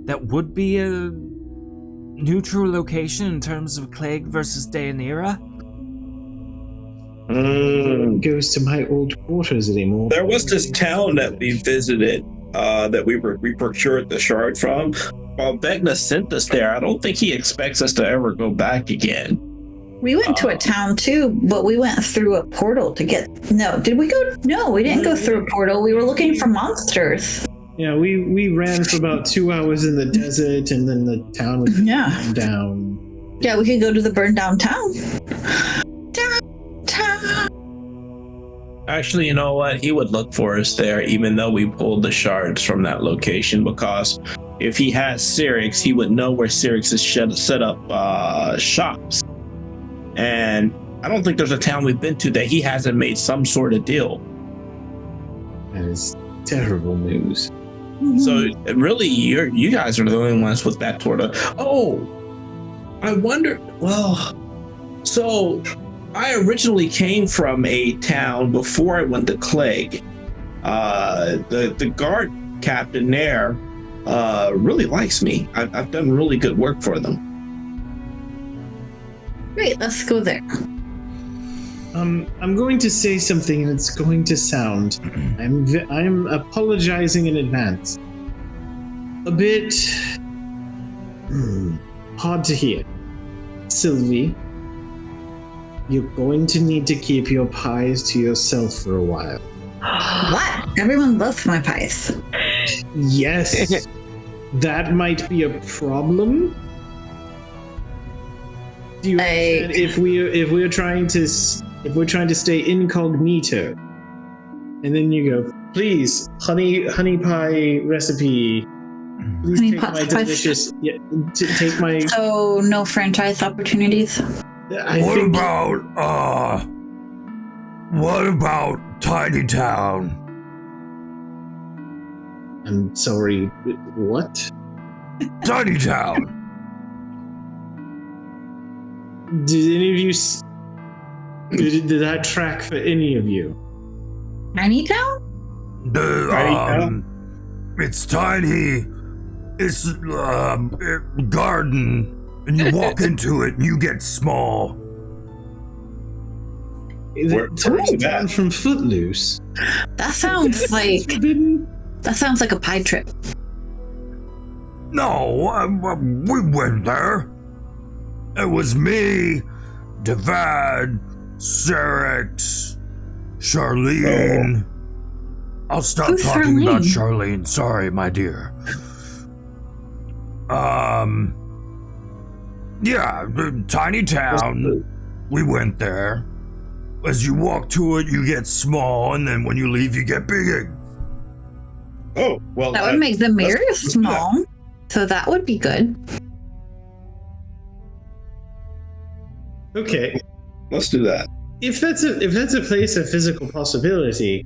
that would be a neutral location in terms of Clegg versus Daenerys? Goes to my old quarters anymore. There was this town that we visited that we procured the shard from. While Vecna sent us there, I don't think he expects us to ever go back again. We went to a town too, but we went through a portal to get. No, did we go? No, we didn't go through a portal. We were looking for monsters. Yeah, we ran for about 2 hours in the desert, and then the town was burned down. Yeah, we could go to the burned down town. Actually, you know what? He would look for us there, even though we pulled the shards from that location, because if he has Syrinx, he would know where Syrinx has set up shops. And I don't think there's a town we've been to that he hasn't made some sort of deal. That is terrible news. So really, you guys are the only ones with that sort of. Oh, I wonder. Well, so I originally came from a town before I went to Clegg. The guard captain there really likes me. I've done really good work for them. Great, let's go there. I'm going to say something, and it's going to sound. I'm apologizing in advance. A bit hard to hear. Sylvie, you're going to need to keep your pies to yourself for a while. What? Everyone loves my pies. Yes, that might be a problem. Do you understand? If we're trying to stay incognito, and then you go, please, honey pie recipe. Please Honey take pot my spice. delicious. Yeah, take my. So no franchise opportunities. What about Tiny Town? I'm sorry. What? Tiny Town. Did any of you? Did that track for any of you? Tiny Town? It's tiny. It's a garden, and you walk into it and you get small. Is it Tiny Town from Footloose? That sounds like a pie trip. No, we went there. It was me, Devad, Sarex, Charlene. I'll stop Who's talking about Charlene? Charlene. Sorry, my dear. Yeah, the tiny town. We went there. As you walk to it, you get small, and then when you leave, you get big. Oh, well. That would make the mirror small, so that would be good. Okay. Let's do that. If that's a place of physical possibility,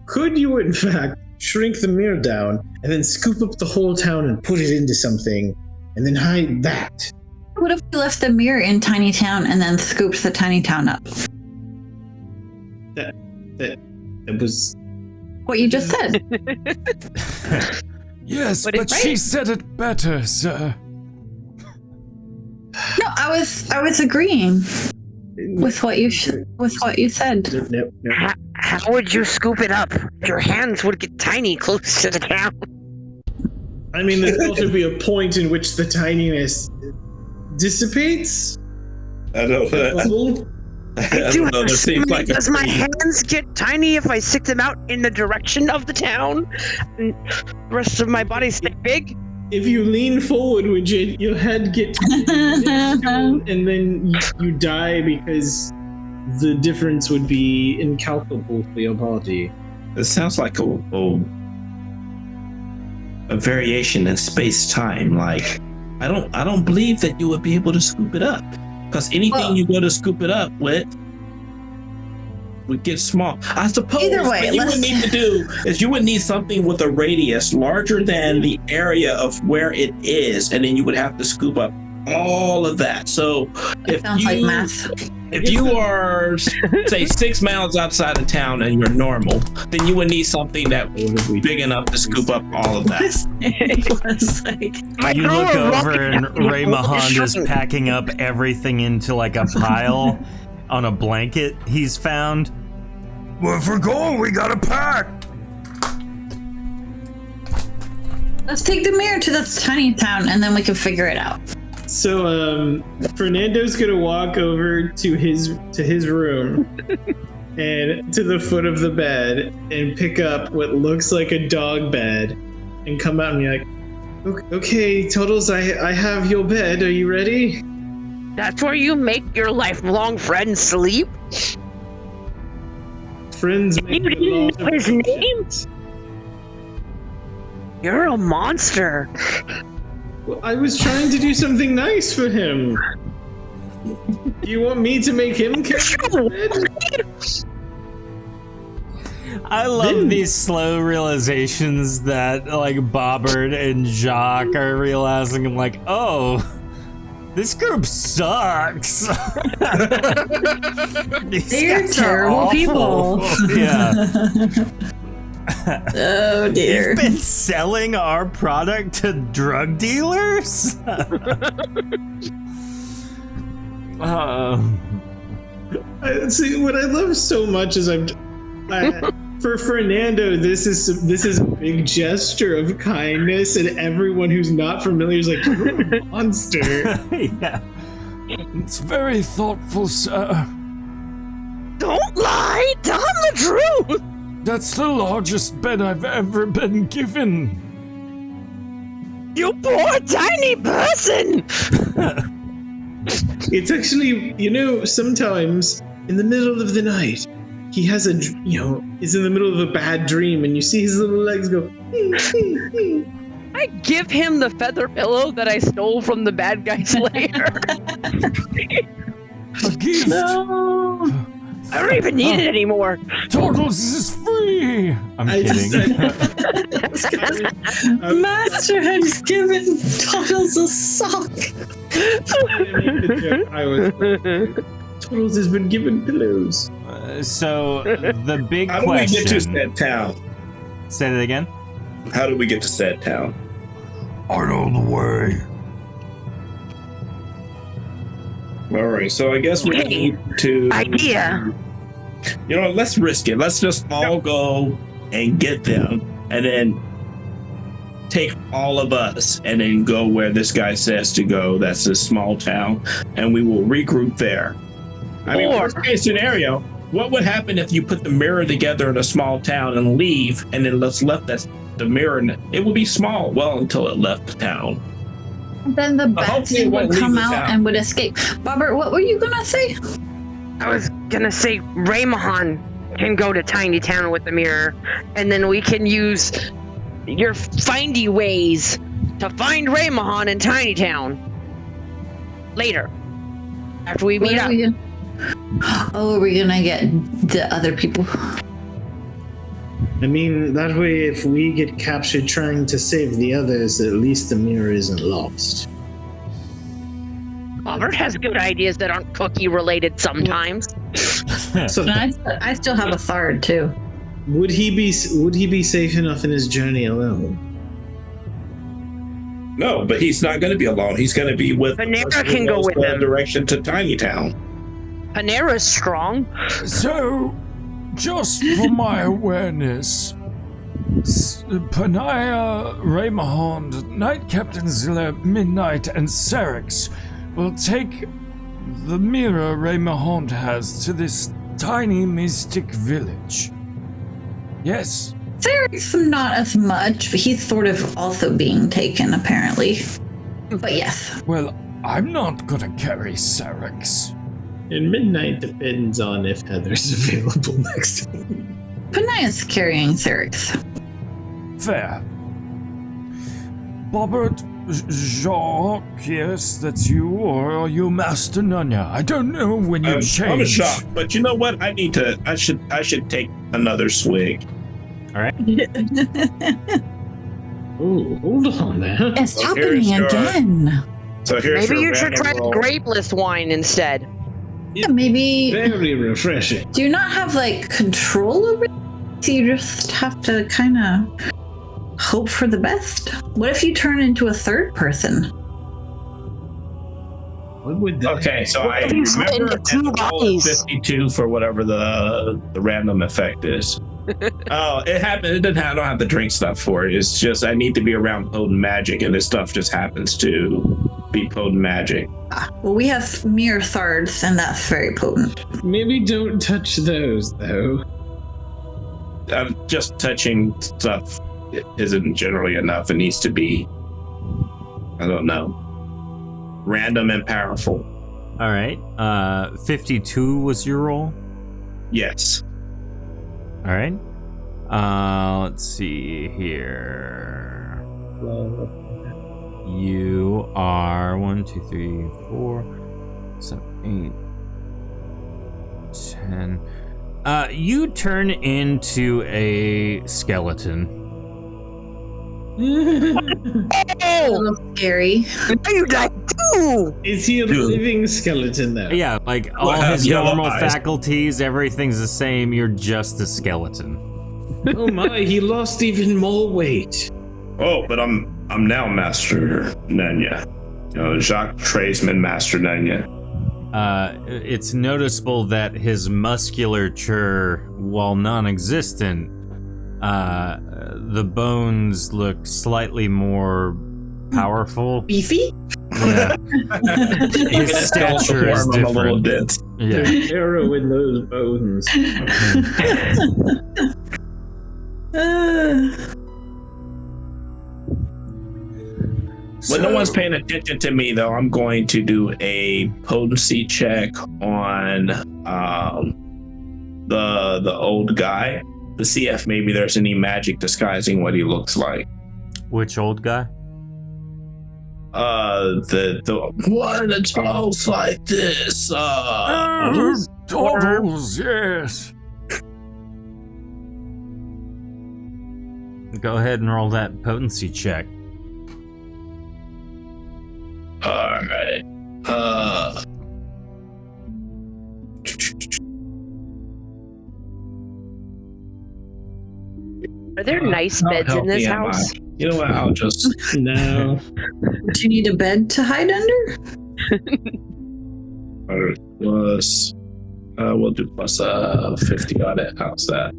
could you in fact shrink the mirror down and then scoop up the whole town and put it into something and then hide that? What if we left the mirror in Tiny Town and then scoops the Tiny Town up? That was What you just said. Yes, But but she said it better, sir. No, I was agreeing with what you said. no. How would you scoop it up? Your hands would get tiny close to the town. I mean, there'd also be a point in which the tininess dissipates. I don't know. I don't know. It seems like Does my hands get tiny if I stick them out in the direction of the town? And the rest of my body stay big? If you lean forward, would your head get and then you die because the difference would be incalculable for your body. It sounds like a variation in space-time. Like, I don't believe that you would be able to scoop it up, because anything you go to scoop it up with would get small. I suppose Either way, what you would need to do is you would need something with a radius larger than the area of where it is, and then you would have to scoop up all of that. So It sounds like math. if you are, say, 6 miles outside of town and you're normal, then you would need something that was big enough to scoop up all of that. You look over and Ray Mahand is packing up everything into like a pile on a blanket he's found. Well, if we're going, we gotta pack. Let's take the mirror to the Tiny Town and then we can figure it out. So Fernando's gonna walk over to his room and to the foot of the bed and pick up what looks like a dog bed and come out and be like, okay, Totals, I have your bed. Are you ready? That's where you make your lifelong friend sleep? Friends make You didn't know his name? You're a monster. Well, I was trying to do something nice for him. Do you want me to make him carry the bed? I love these slow realizations that like Bobbert and Jacques are realizing. I'm like, oh, this group sucks. They're terrible people. Yeah. Oh dear. You've been selling our product to drug dealers? See, what I love so much is for Fernando, this is a big gesture of kindness, and everyone who's not familiar is like, you're a monster. Yeah. It's very thoughtful, sir. Don't lie! Tell him the truth! That's the largest bed I've ever been given. You poor tiny person! It's actually, sometimes in the middle of the night, he has is in the middle of a bad dream, and you see his little legs go. I give him the feather pillow that I stole from the bad guy's lair. A gift. No. I don't even need it anymore. Totals is free. I'm kidding. Master has given Toddles a sock. Turtles has been given pillows. So the big How do question. we get to said town? Say that again. How do we get to said town? I know the way. All right, so I guess we need to. Idea. You know, let's risk it. Let's just all go and get them, and then take all of us, and then go where this guy says to go. That's a small town, and we will regroup there. I mean, worst case scenario, what would happen if you put the mirror together in a small town and leave, and then left the mirror? It would be small, well, until it left the town. Then the bats hopefully it won't would come leave the out town. and would escape. Robert, what were you gonna say? I was gonna say Raymahan can go to Tiny Town with the mirror, and then we can use your findy ways to find Raymahan in Tiny Town later, after we meet up. Are we gonna get the other people? I mean, that way, if we get captured trying to save the others, at least the mirror isn't lost. Robert has good ideas that aren't cookie related sometimes. So, And I still have a third too. would he be safe enough in his journey alone? No, but he's not going to be alone. He's going to be with. Panera the person who can go knows with the him. Direction to Tiny Town. Panera's strong. So, just for my awareness, Panaya, Raymahond, Knight Captain Zilla, Midnight, and Serix will take the mirror Raymahond has to this tiny mystic village. Yes. Serix not as much, but he's sort of also being taken apparently. But yes. Well, I'm not gonna carry Serix. And midnight depends on if Heather's available next time. Panaya's carrying Serix. Fair. Bobbert, Jacques, yes, that's you, or are you Master Nunya? I don't know when you change. I'm shocked, but you know what? I should take another swig. All right. Oh, hold on there. It's Well, happening here's your- again. So here's Maybe your you should random try roll. grapeless wine instead. Yeah, maybe. Very refreshing. Do you not have like control over it? So you just have to kind of hope for the best? What if you turn into a third person? What would that? Okay, so I What if you split remember into two and roll bodies? 52 for whatever the random effect is. Oh, it happened. It didn't have, I don't have to drink stuff for it. It's just I need to be around potent magic, and this stuff just happens to be potent magic. Well, we have mere thards, and that's very potent. Maybe don't touch those, though. Just touching stuff isn't generally enough. It needs to be, I don't know, random and powerful. All right. 52 was your roll. Yes. All right. Let's see here. You are 1, 2, 3, 4, 7, 8, 10. You turn into a skeleton. A little scary. You died too! Is he a Dude. living skeleton, though? Yeah, like all Well, his yellow normal eyes. faculties, everything's the same. You're just a skeleton. Oh my, he lost even more weight. Oh, but I'm now Master Nanya. Jacques Tradesman Master Nanya. It's noticeable that his musculature, while non-existent, the bones look slightly more powerful. Beefy? Yeah. His stature is I'm a little different. dense. Yeah. There's arrow in those bones. When no one's paying attention to me, though, I'm going to do a potency check on the old guy to see if maybe there's any magic disguising what he looks like. Which old guy? The one that talks like this. Toddles, yes. Go ahead and roll that potency check. All right. Are there nice beds in this house? You know what? I'll just No. Do you need a bed to hide under? plus. We'll do plus 50 on it. How's that?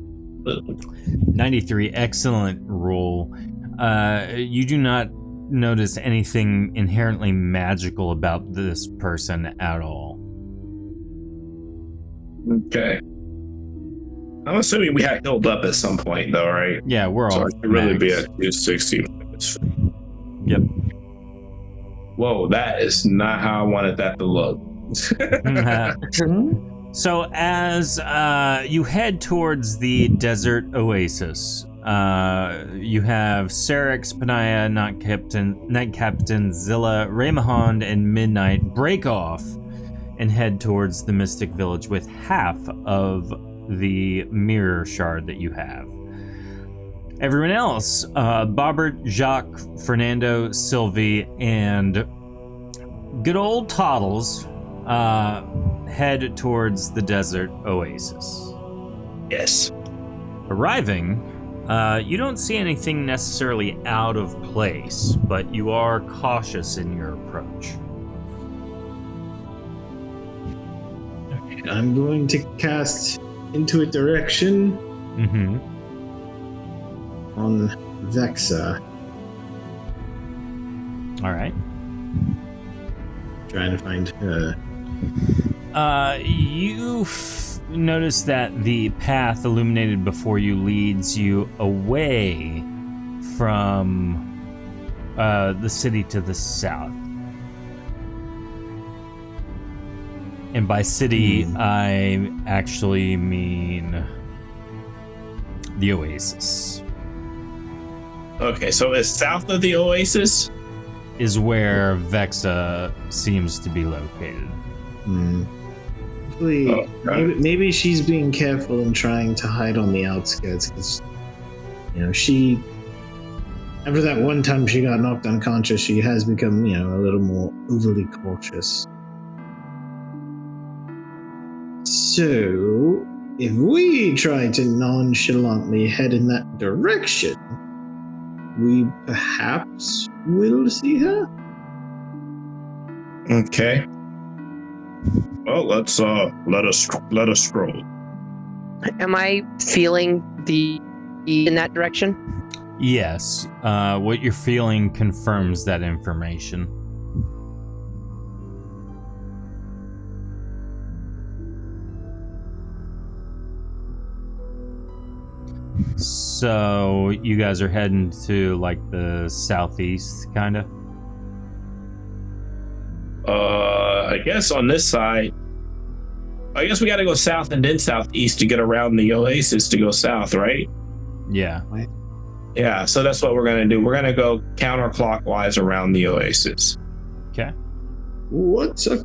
93, excellent roll. You do not notice anything inherently magical about this person at all. Okay. I'm assuming we had healed up at some point, though, right? Yeah, we're all. So it could really max. be at 260. Yep. Whoa, that is not how I wanted that to look. So as you head towards the desert oasis, you have Sarex, Panaya, Night Captain Zilla, Raymahond, and Midnight break off and head towards the Mystic Village with half of the mirror shard that you have. Everyone else, Bobbert, Jacques, Fernando, Sylvie, and good old Toddles head towards the desert oasis. Yes. Arriving, you don't see anything necessarily out of place, but you are cautious in your approach. I'm going to cast Intuit Direction Mm-hmm. on Vexa. All right. Trying to find her. You notice that the path illuminated before you leads you away from the city to the south. And by city, I actually mean the oasis. Okay, so it's south of the oasis? Is where Vexa seems to be located. Hopefully, maybe she's being careful and trying to hide on the outskirts because, she, after that one time she got knocked unconscious, she has become, a little more overly cautious. So, if we try to nonchalantly head in that direction, we perhaps will see her. Okay. Well, let's let us scroll. Am I feeling in that direction? Yes, what you're feeling confirms that information. So you guys are heading to like the southeast, kind of? I guess on this side, I guess we got to go south and then southeast to get around the oasis to go south, right? Yeah. Yeah, so that's what we're going to do. We're going to go counterclockwise around the oasis. Okay. What's a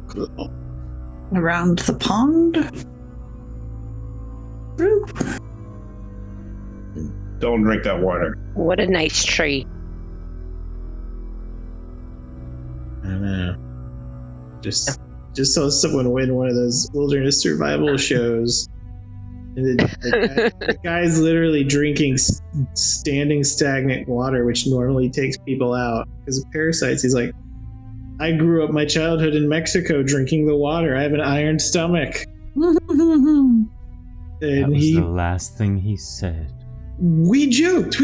Around the pond? Ooh. Don't drink that water. What a nice tree. I don't know. Just saw someone win one of those wilderness survival shows. And the guy's literally drinking standing stagnant water, which normally takes people out because of parasites. He's like, I grew up my childhood in Mexico drinking the water. I have an iron stomach. Hmm. That was the last thing he said. We joked.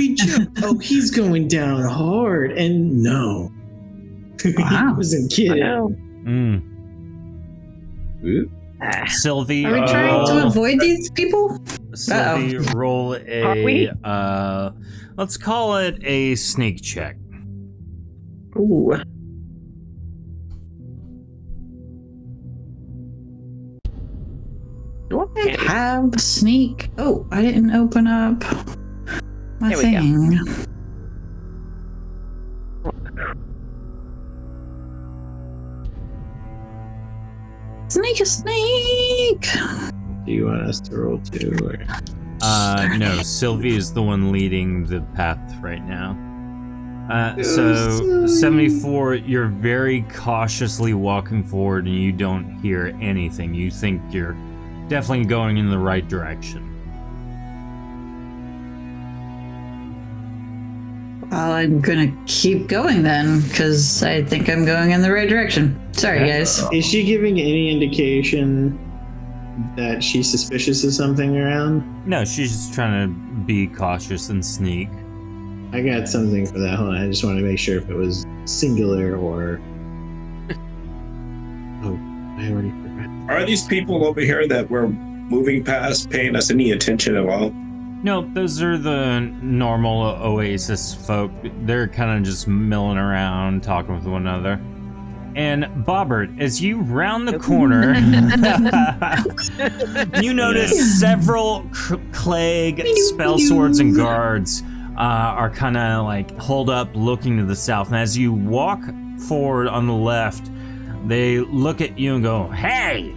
Oh, he's going down hard. And no. Wow. He wasn't kidding. Oop. Sylvie, Are we trying to avoid these people? Sylvie, roll a let's call it a sneak check. Ooh. I have sneak. Oh, I didn't open up my There we thing. Sneak a sneak. Do you want us to roll too? Or? No, Sylvie is the one leading the path right now. So 74, you're very cautiously walking forward and you don't hear anything. You think you're definitely going in the right direction. Well, I'm gonna keep going then, because I think I'm going in the right direction. Sorry, guys. Is she giving any indication that she's suspicious of something around? No, she's just trying to be cautious and sneak. I got something for that. Hold on, I just want to make sure if it was singular or... Oh, I already forgot. Are these people over here that we're moving past paying us any attention at all? No, those are the normal Oasis folk. They're kind of just milling around, talking with one another. And Bobbert, as you round the corner, you notice several Clegg spell swords and guards are kind of like holed up looking to the south. And as you walk forward on the left, they look at you and go, "Hey,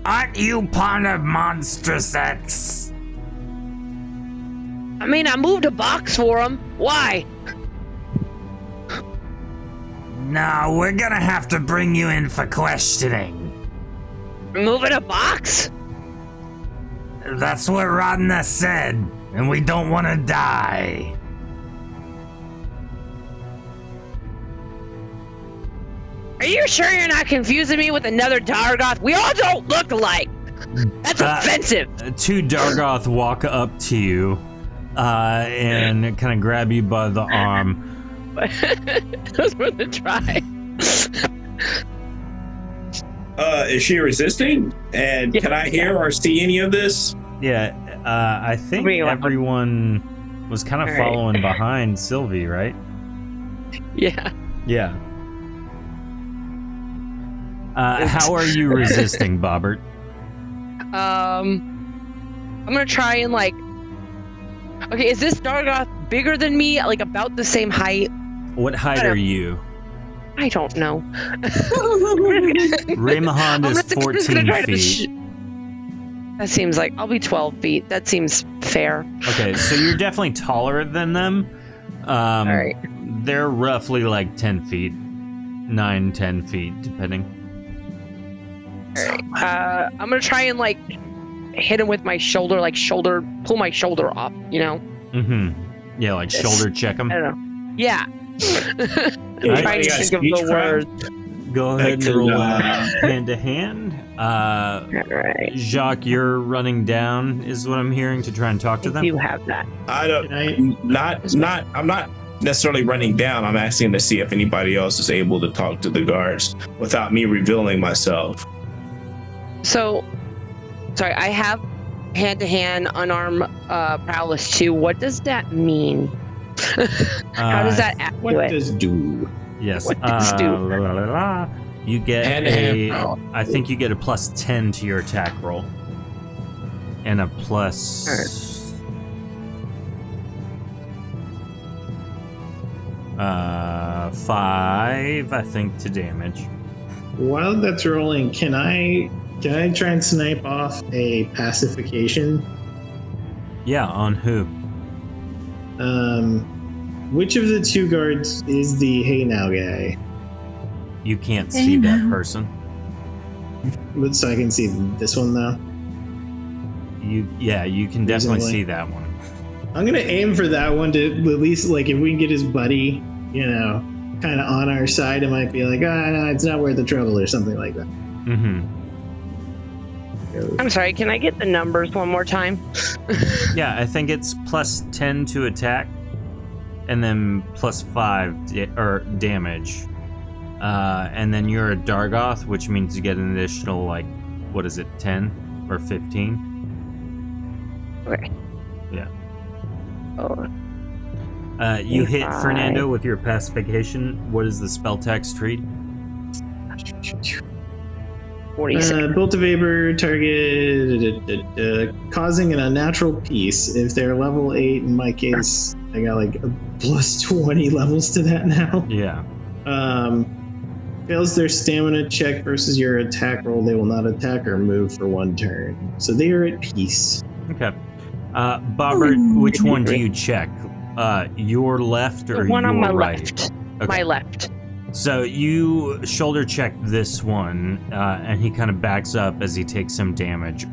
aren't you part of Monstrous X?" I mean, I moved a box for him. Why? No, we're gonna have to bring you in for questioning. Moving a box? That's what Rodna said, and we don't want to die. Are you sure you're not confusing me with another Dargoth? We all don't look alike. That's offensive. Two Dargoth walk up to you and kind of grab you by the arm. Those were the try. Is she resisting? And can I hear or see any of this? Yeah, I think everyone was kind of following behind Sylvie, right? Yeah. Yeah. How are you resisting, Bobbert? I'm gonna try and okay, is this Dargoth bigger than me? Like about the same height? What height are you? I don't know. Raymahan is 14 feet. That seems like I'll be 12 feet. That seems fair. Okay, so you're definitely taller than them. All right. They're roughly like 10 feet, 9-10 feet, depending. All right. I'm gonna try and hit him with my shoulder, pull my shoulder up, you know? Mm-hmm. Yeah, like shoulder check him. I don't know. Yeah. I'm trying to think of the word. Go ahead and roll hand to hand. Right. Jacques, you're running down, is what I'm hearing, to try and talk to them. You have that. I don't. I'm not necessarily running down. I'm asking to see if anybody else is able to talk to the guards without me revealing myself. So, sorry, I have hand-to-hand unarmed prowess 2. What does that mean? How does that add What to it? does do? Yes. What does do? You get Hand-to-hand. I think you get a plus 10 to your attack roll. And a plus... 5, I think, to damage. While that's rolling, can I try and snipe off a pacification? Yeah, on who? Which of the two guards is the hey now guy? You can't see that person. So I can see this one though. You can definitely see that one. I'm gonna aim for that one to at least if we can get his buddy, kind of on our side, it might be no, it's not worth the trouble or something like that. Mm-hmm. I'm sorry, can I get the numbers one more time? Yeah, I think it's plus 10 to attack, and then plus 5 damage. And then you're a Dargoth, which means you get an additional, 10 or 15? Okay. Yeah. Oh. You hit Fernando with your pacification. What is the spell text read? 46. Bolt of Vapor, target causing an unnatural peace. If they're level 8, in my case, I got a plus 20 levels to that now. Yeah. Fails their stamina check versus your attack roll, they will not attack or move for 1 turn. So they are at peace. Okay. Bobbert, which one do you check? Your left or The one your on my right? left. Okay. My left. So you shoulder check this one, and he kind of backs up as he takes some damage.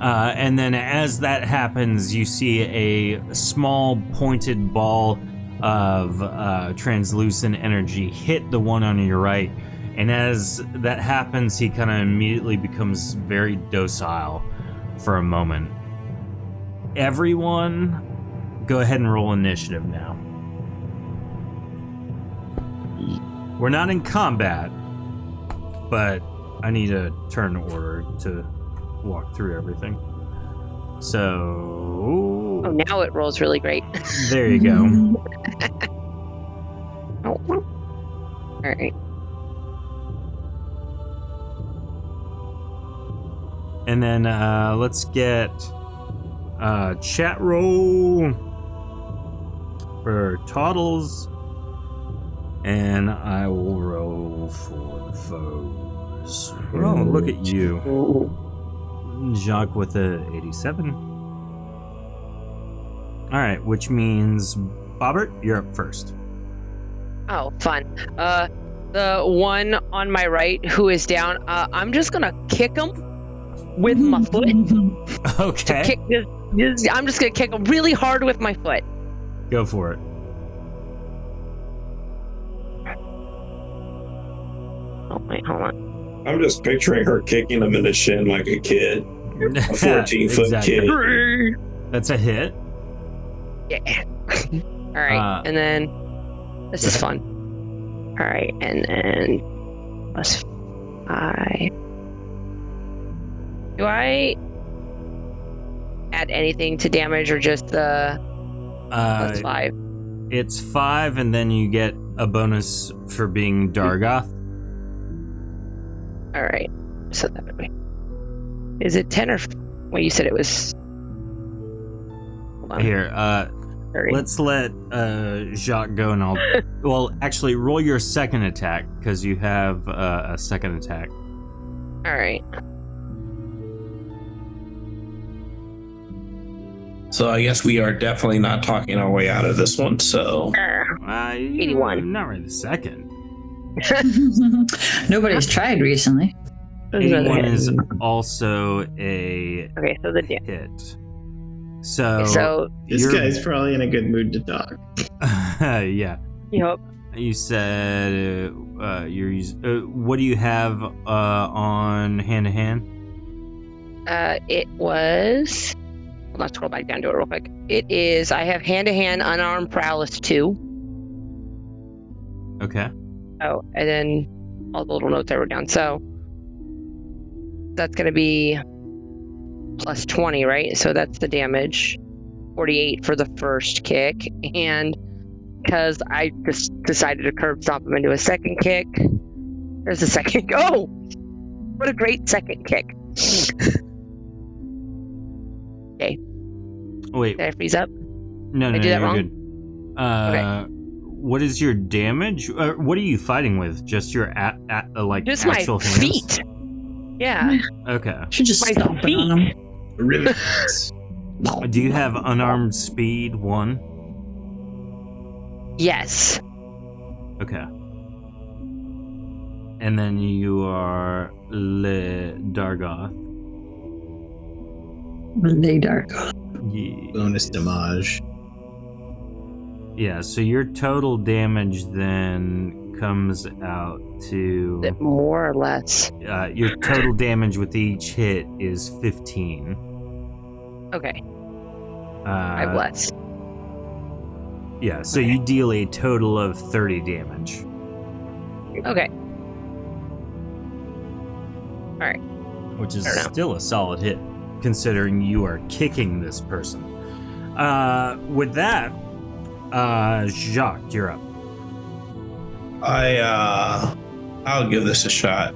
And then as that happens, you see a small pointed ball of translucent energy hit the one on your right, and as that happens, he kind of immediately becomes very docile for a moment. Everyone, go ahead and roll initiative now. We're not in combat, but I need a turn order to walk through everything. So... Oh, now it rolls really great. There you go. Oh. All right. And then let's get chat roll for Toddles. And I will roll for the foes. Oh, look at you. Jacques with a 87. Alright, which means Bobbert, you're up first. Oh, fun. The one on my right who is down, I'm just gonna kick him with my foot. Okay. I'm just gonna kick him really hard with my foot. Go for it. Oh, wait, hold on. I'm just picturing her kicking him in the shin like a kid. A 14-foot Exactly. kid. That's a hit. Yeah. All right, and then this is fun. All right, and then plus 5. Do I add anything to damage or just the plus 5? It's 5, and then you get a bonus for being Dargoth. All right, so that would be. Is it 10 or? Well, you said it was. Hold on. Here, 30. let's let Jacques go, and I'll. Well, actually, roll your second attack because you have a second attack. All right. So I guess we are definitely not talking our way out of this one. So 81. Not right this second. Nobody's tried recently. 81 is also a Okay, so the hit. So, so This you're- guy's probably in a good mood to talk. yeah. yep. You said you're using. What do you have on hand to hand? It was. Let's scroll back down to it real quick. It is. I have hand-to-hand unarmed prowess 2. Okay. Oh, and then all the little notes I wrote down. So that's going to be plus 20, right? So that's the damage. 48 for the first kick. And because I just decided to curb stomp him into a second kick, there's the second. Oh, what a great second kick. Okay. Wait. Did I freeze up? No, Did I do that you're wrong? good. Okay. What is your damage? What are you fighting with? Just your like Just my actual hands? feet. Yeah. Okay. Should just My stomp it feet. on him. Really? Do you have unarmed speed 1? Yes. Okay. And then you are Le Dargoth. They dark. Yeah. Bonus damage. Yeah, so your total damage then comes out to More or less. your total damage with each hit is 15. Okay. 5 less. Yeah, so you deal a total of 30 damage. Okay. Which is Fair enough. still a solid hit, considering you are kicking this person. With that, Jacques, you're up. I'll give this a shot.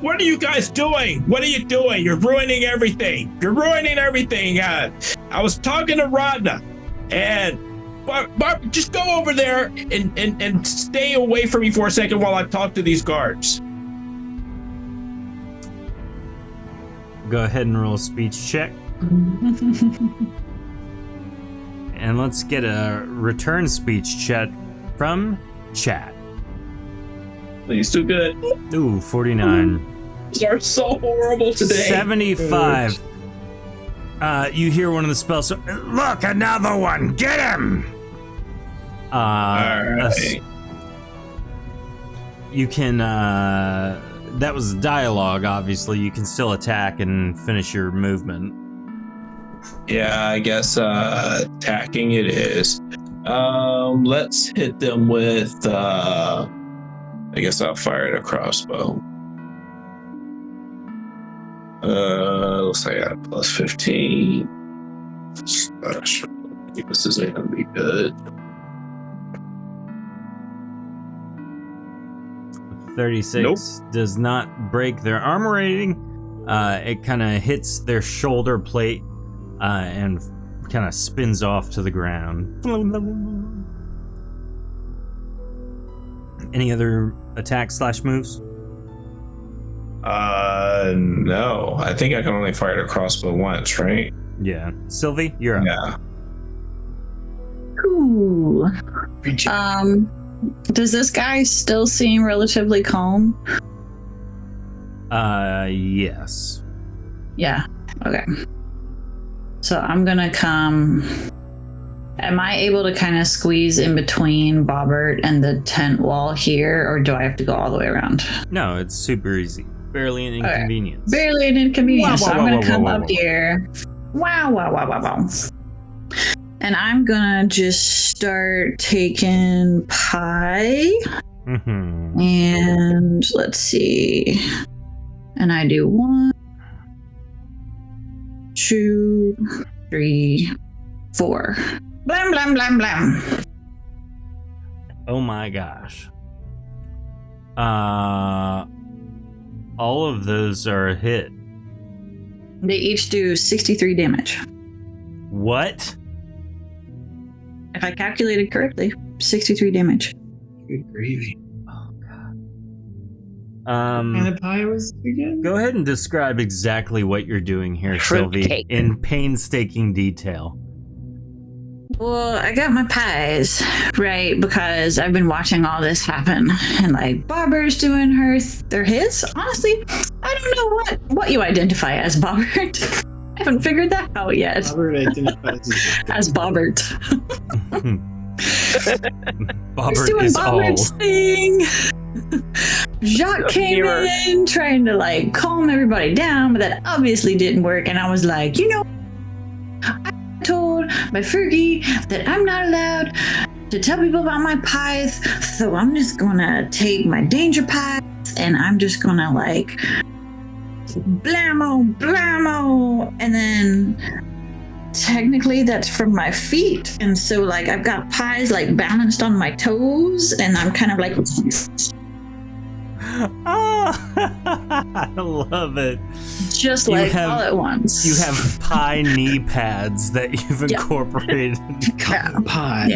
What are you guys doing? What are you doing? You're ruining everything. You're ruining everything. I was talking to Rodna, and Barb, just go over there and stay away from me for a second while I talk to these guards. Go ahead and roll a speech check. And let's get a return speech check from chat. Please do good. Ooh, 49. These are so horrible today. 75. You hear one of the spells. Look, another one. Get him. Alright. You can, that was dialogue, obviously. You can still attack and finish your movement. Yeah, I guess attacking it is. Let's hit them with, I guess I'll fire the crossbow. Looks like I got plus 15. This isn't gonna be good. 36 does not break their armor rating. It kind of hits their shoulder plate and kind of spins off to the ground. Any other attack/moves? No. I think I can only fire the crossbow once, right? Yeah. Sylvie, you're up. Yeah. Ooh. Does this guy still seem relatively calm? Yes. Yeah. Okay. So I'm gonna come. Am I able to kind of squeeze in between Bobbert and the tent wall here, or do I have to go all the way around? No, it's super easy. Barely an inconvenience. Barely an inconvenience. Wow, So wow, I'm wow, gonna wow, come wow, up wow. here. Wow. And I'm gonna just start taking pie. Mm-hmm. And let's see. And I do 1, 2, 3, 4. Blam, blam, blam, blam. Oh my gosh. All of those are a hit. They each do 63 damage. What? If I calculated correctly, 63 damage. Good gravy. Oh god. What kind of pie was it again? Go ahead and describe exactly what you're doing here, Sylvie, Fruitcake. in painstaking detail. Well, I got my pies, right, because I've been watching all this happen. And, like, Bobbert's doing his. Honestly, I don't know what you identify as, Bobbert. I haven't figured that out yet. Robert identifies As Bobbert. He's Bobbert doing is Bobbert's old. thing. Jacques came Mirror. in trying to, like, calm everybody down, but that obviously didn't work. And I was like, I told my Fergie that I'm not allowed to tell people about my pies, so I'm just gonna take my danger pies and I'm just gonna, like, blammo, and then technically that's from my feet, and so, like, I've got pies, like, balanced on my toes, and I'm kind of like, Oh, I love it. just You like have- all at once. You have pie knee pads that you've Yeah. incorporated. Yeah. pie.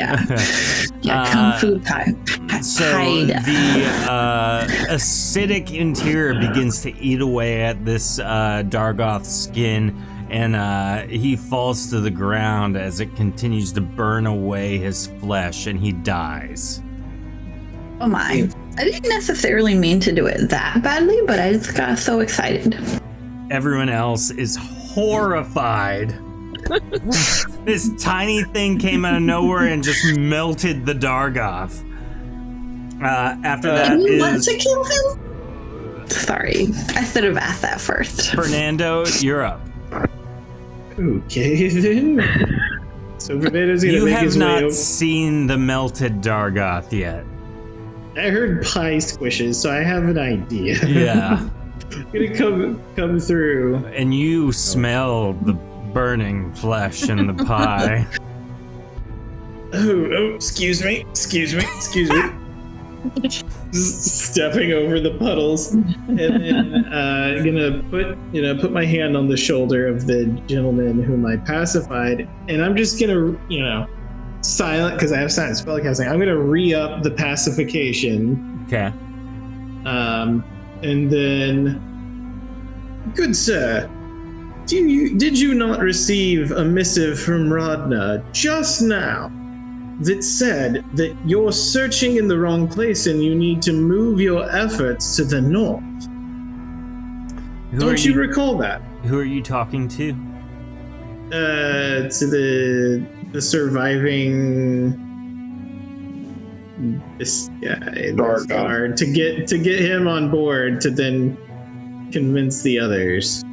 Yeah, kung fu pie. So Pied. the acidic interior begins to eat away at this Dargoth's skin, and he falls to the ground as it continues to burn away his flesh, and he dies. Oh my. I didn't necessarily mean to do it that badly, but I just got so excited. Everyone else is horrified. This tiny thing came out of nowhere and just melted the Dargoth. After that You want is to kill him? Sorry, I should have asked that first. Fernando, you're up. Okay, then. So Fernando's gonna You make have his way not over. seen the melted Dargoth yet. I heard pie squishes, so I have an idea. Yeah. Gonna come through. And you smell the burning flesh in the pie. Oh, excuse me. Stepping over the puddles, and then gonna put my hand on the shoulder of the gentleman whom I pacified, and I'm just gonna silent, because I have silent spellcasting. I'm gonna re-up the pacification, Okay. and then, good sir, did you not receive a missive from Rodna just now that said that you're searching in the wrong place and you need to move your efforts to the north? Don't you recall that? Who are you talking to? To the surviving this guy, this guard, to get him on board to then convince the others.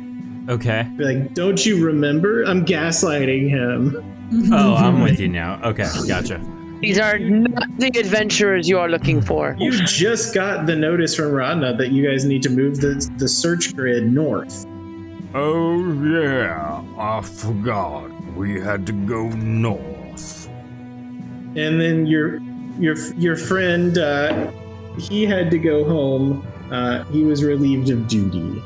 Okay. Be like, don't you remember? I'm gaslighting him. Oh, I'm with you now. Okay, gotcha. These are not the adventurers you are looking for. You just got the notice from Radna that you guys need to move the search grid north. Oh yeah, I forgot. We had to go north. And then your friend, he had to go home. He was relieved of duty.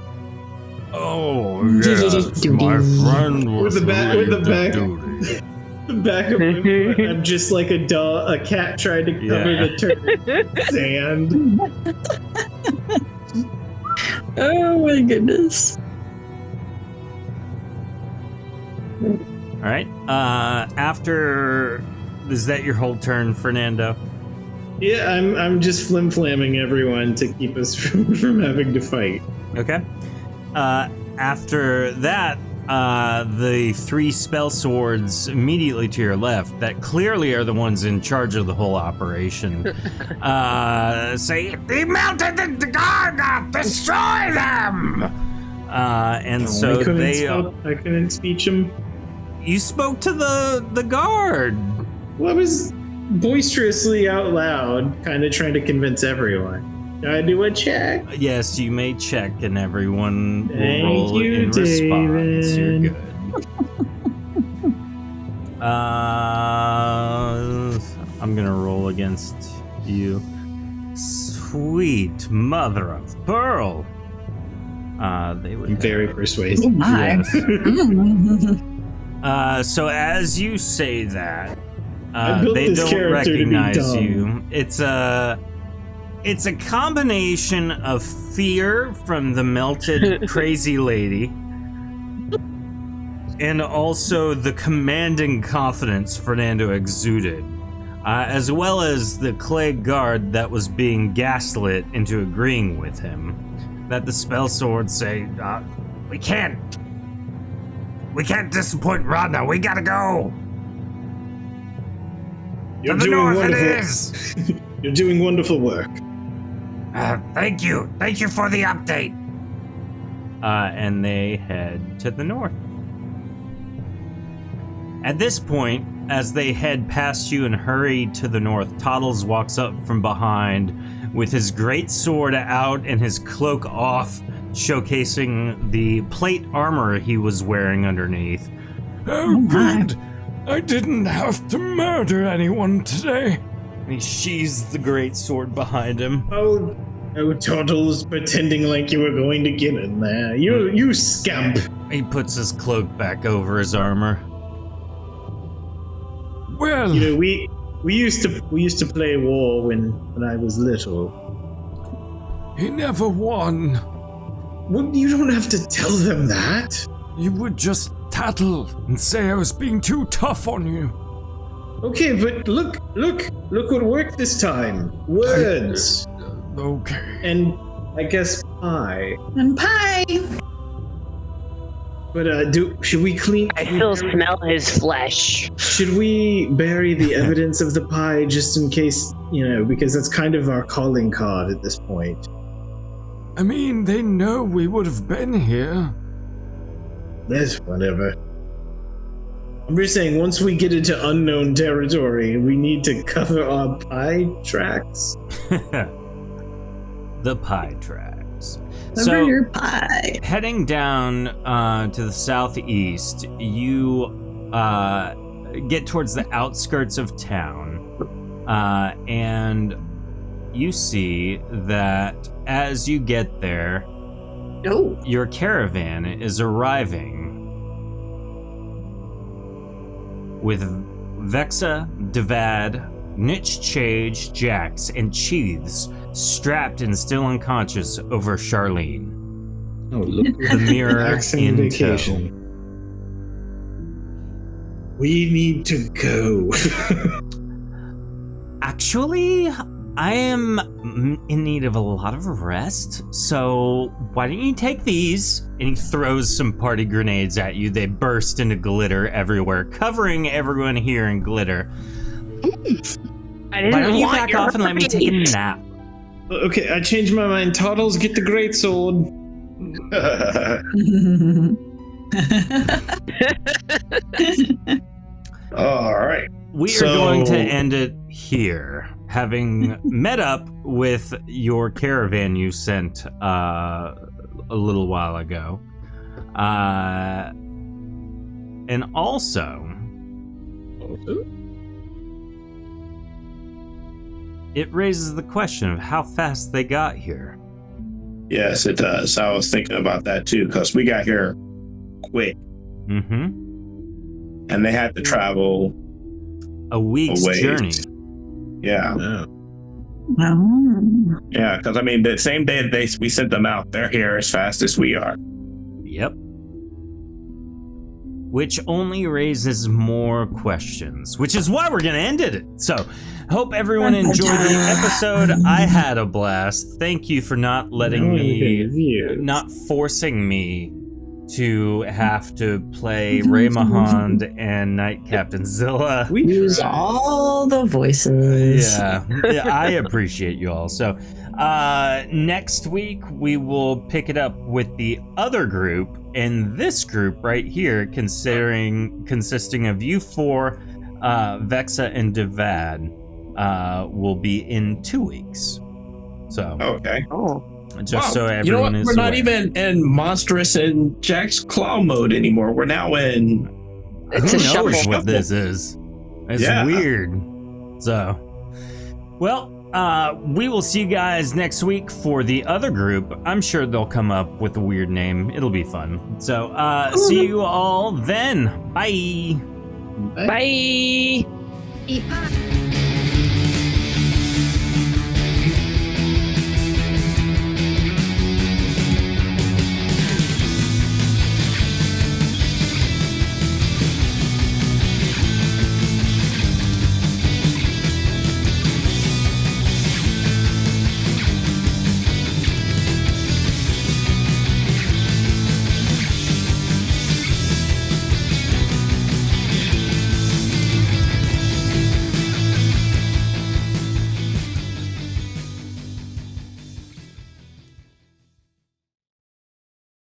Oh yes, my friend was With the back relieved of duty. The back of my foot, I'm just like a cat tried to cover the turd with sand. Oh my goodness. All right. After, is that your whole turn, Fernando? Yeah, I'm just flim-flamming everyone to keep us from having to fight. Okay. After that, the 3 spell swords immediately to your left that clearly are the ones in charge of the whole operation say, "They melted the guard! Destroy them!" And so I couldn't speech them. You spoke to the guard. Well, I was boisterously out loud, kind of trying to convince everyone. Can I do a check? Yes, you may check, and everyone will Thank roll you, in response. You're David. good. I'm gonna roll against you. Sweet mother of pearl. They would. Very persuasive. Yes. So as you say that, I built they this don't character to be recognize dumb. you. It's a combination of fear from the melted crazy lady and also the commanding confidence Fernando exuded, as well as the clay guard that was being gaslit into agreeing with him. That the spell swords say, we can't disappoint Radna, we gotta go! You're to the doing north wonderful. it is! You're doing wonderful work. Thank you for the update! And they head to the north. At this point, as they head past you and hurry to the north, Toddles walks up from behind with his great sword out and his cloak off, showcasing the plate armor he was wearing underneath. Oh good, I didn't have to murder anyone today. And he sheathes the great sword behind him. Oh, Toddles, pretending like you were going to get in there. You scamp. He puts his cloak back over his armor. Well, You know, we used to play war when I was little. he never won. Well, you don't have to tell them that. You would just tattle and say I was being too tough on you. Okay, but look what worked this time. Words. Okay. And I guess pie. And pie. But should we clean? I still smell his flesh. Should we bury the evidence of the pie just in case, because that's kind of our calling card at this point. I mean, they know we would have been here. That's whatever. I'm just saying, once we get into unknown territory, we need to cover our pie tracks. The pie tracks. Cover your pie. Heading down to the southeast, you get towards the outskirts of town, and you see that as you get there, Oh. your caravan is arriving with Vexa, Devad, Nitch Chage, Jax, and Cheese strapped and still unconscious over Charlene. Oh, look. The mirror Relaxing in vacation. tow. We need to go. Actually, I am in need of a lot of rest, so why don't you take these? And he throws some party grenades at you. They burst into glitter everywhere, covering everyone here in glitter. I didn't Why don't you want back your off and let me take a herpes. nap? Okay, I changed my mind. Toddles, get the great sword. All right. We are going to end it here, having met up with your caravan you sent a little while ago. And also, it raises the question of how fast they got here. Yes, it does. I was thinking about that too, because we got here quick. Mm-hmm. And they had to travel A week's ways. journey. Yeah. Oh. Yeah, because I mean, the same day we sent them out, they're here as fast as we are. Yep. Which only raises more questions, which is why we're going to end it. So, hope everyone enjoyed the episode. I had a blast. Thank you for not letting me, not forcing me to have to play Raymahond and Knight Captain Zilla. We Use tried. all the voices. Yeah, I appreciate you all. So, next week we will pick it up with the other group, and this group right here, consisting of you four, Vexa and Devad, will be in 2 weeks. So, Okay. Oh. just so everyone you know what? is We're not aware. even in Monstrous and Jack's Claw mode anymore. We're now in. It's Who a knows shuffle. what this is? It's Yeah. weird. So, well, we will see you guys next week for the other group. I'm sure they'll come up with a weird name. It'll be fun. So, see you all then. Bye. Bye. Eat pie.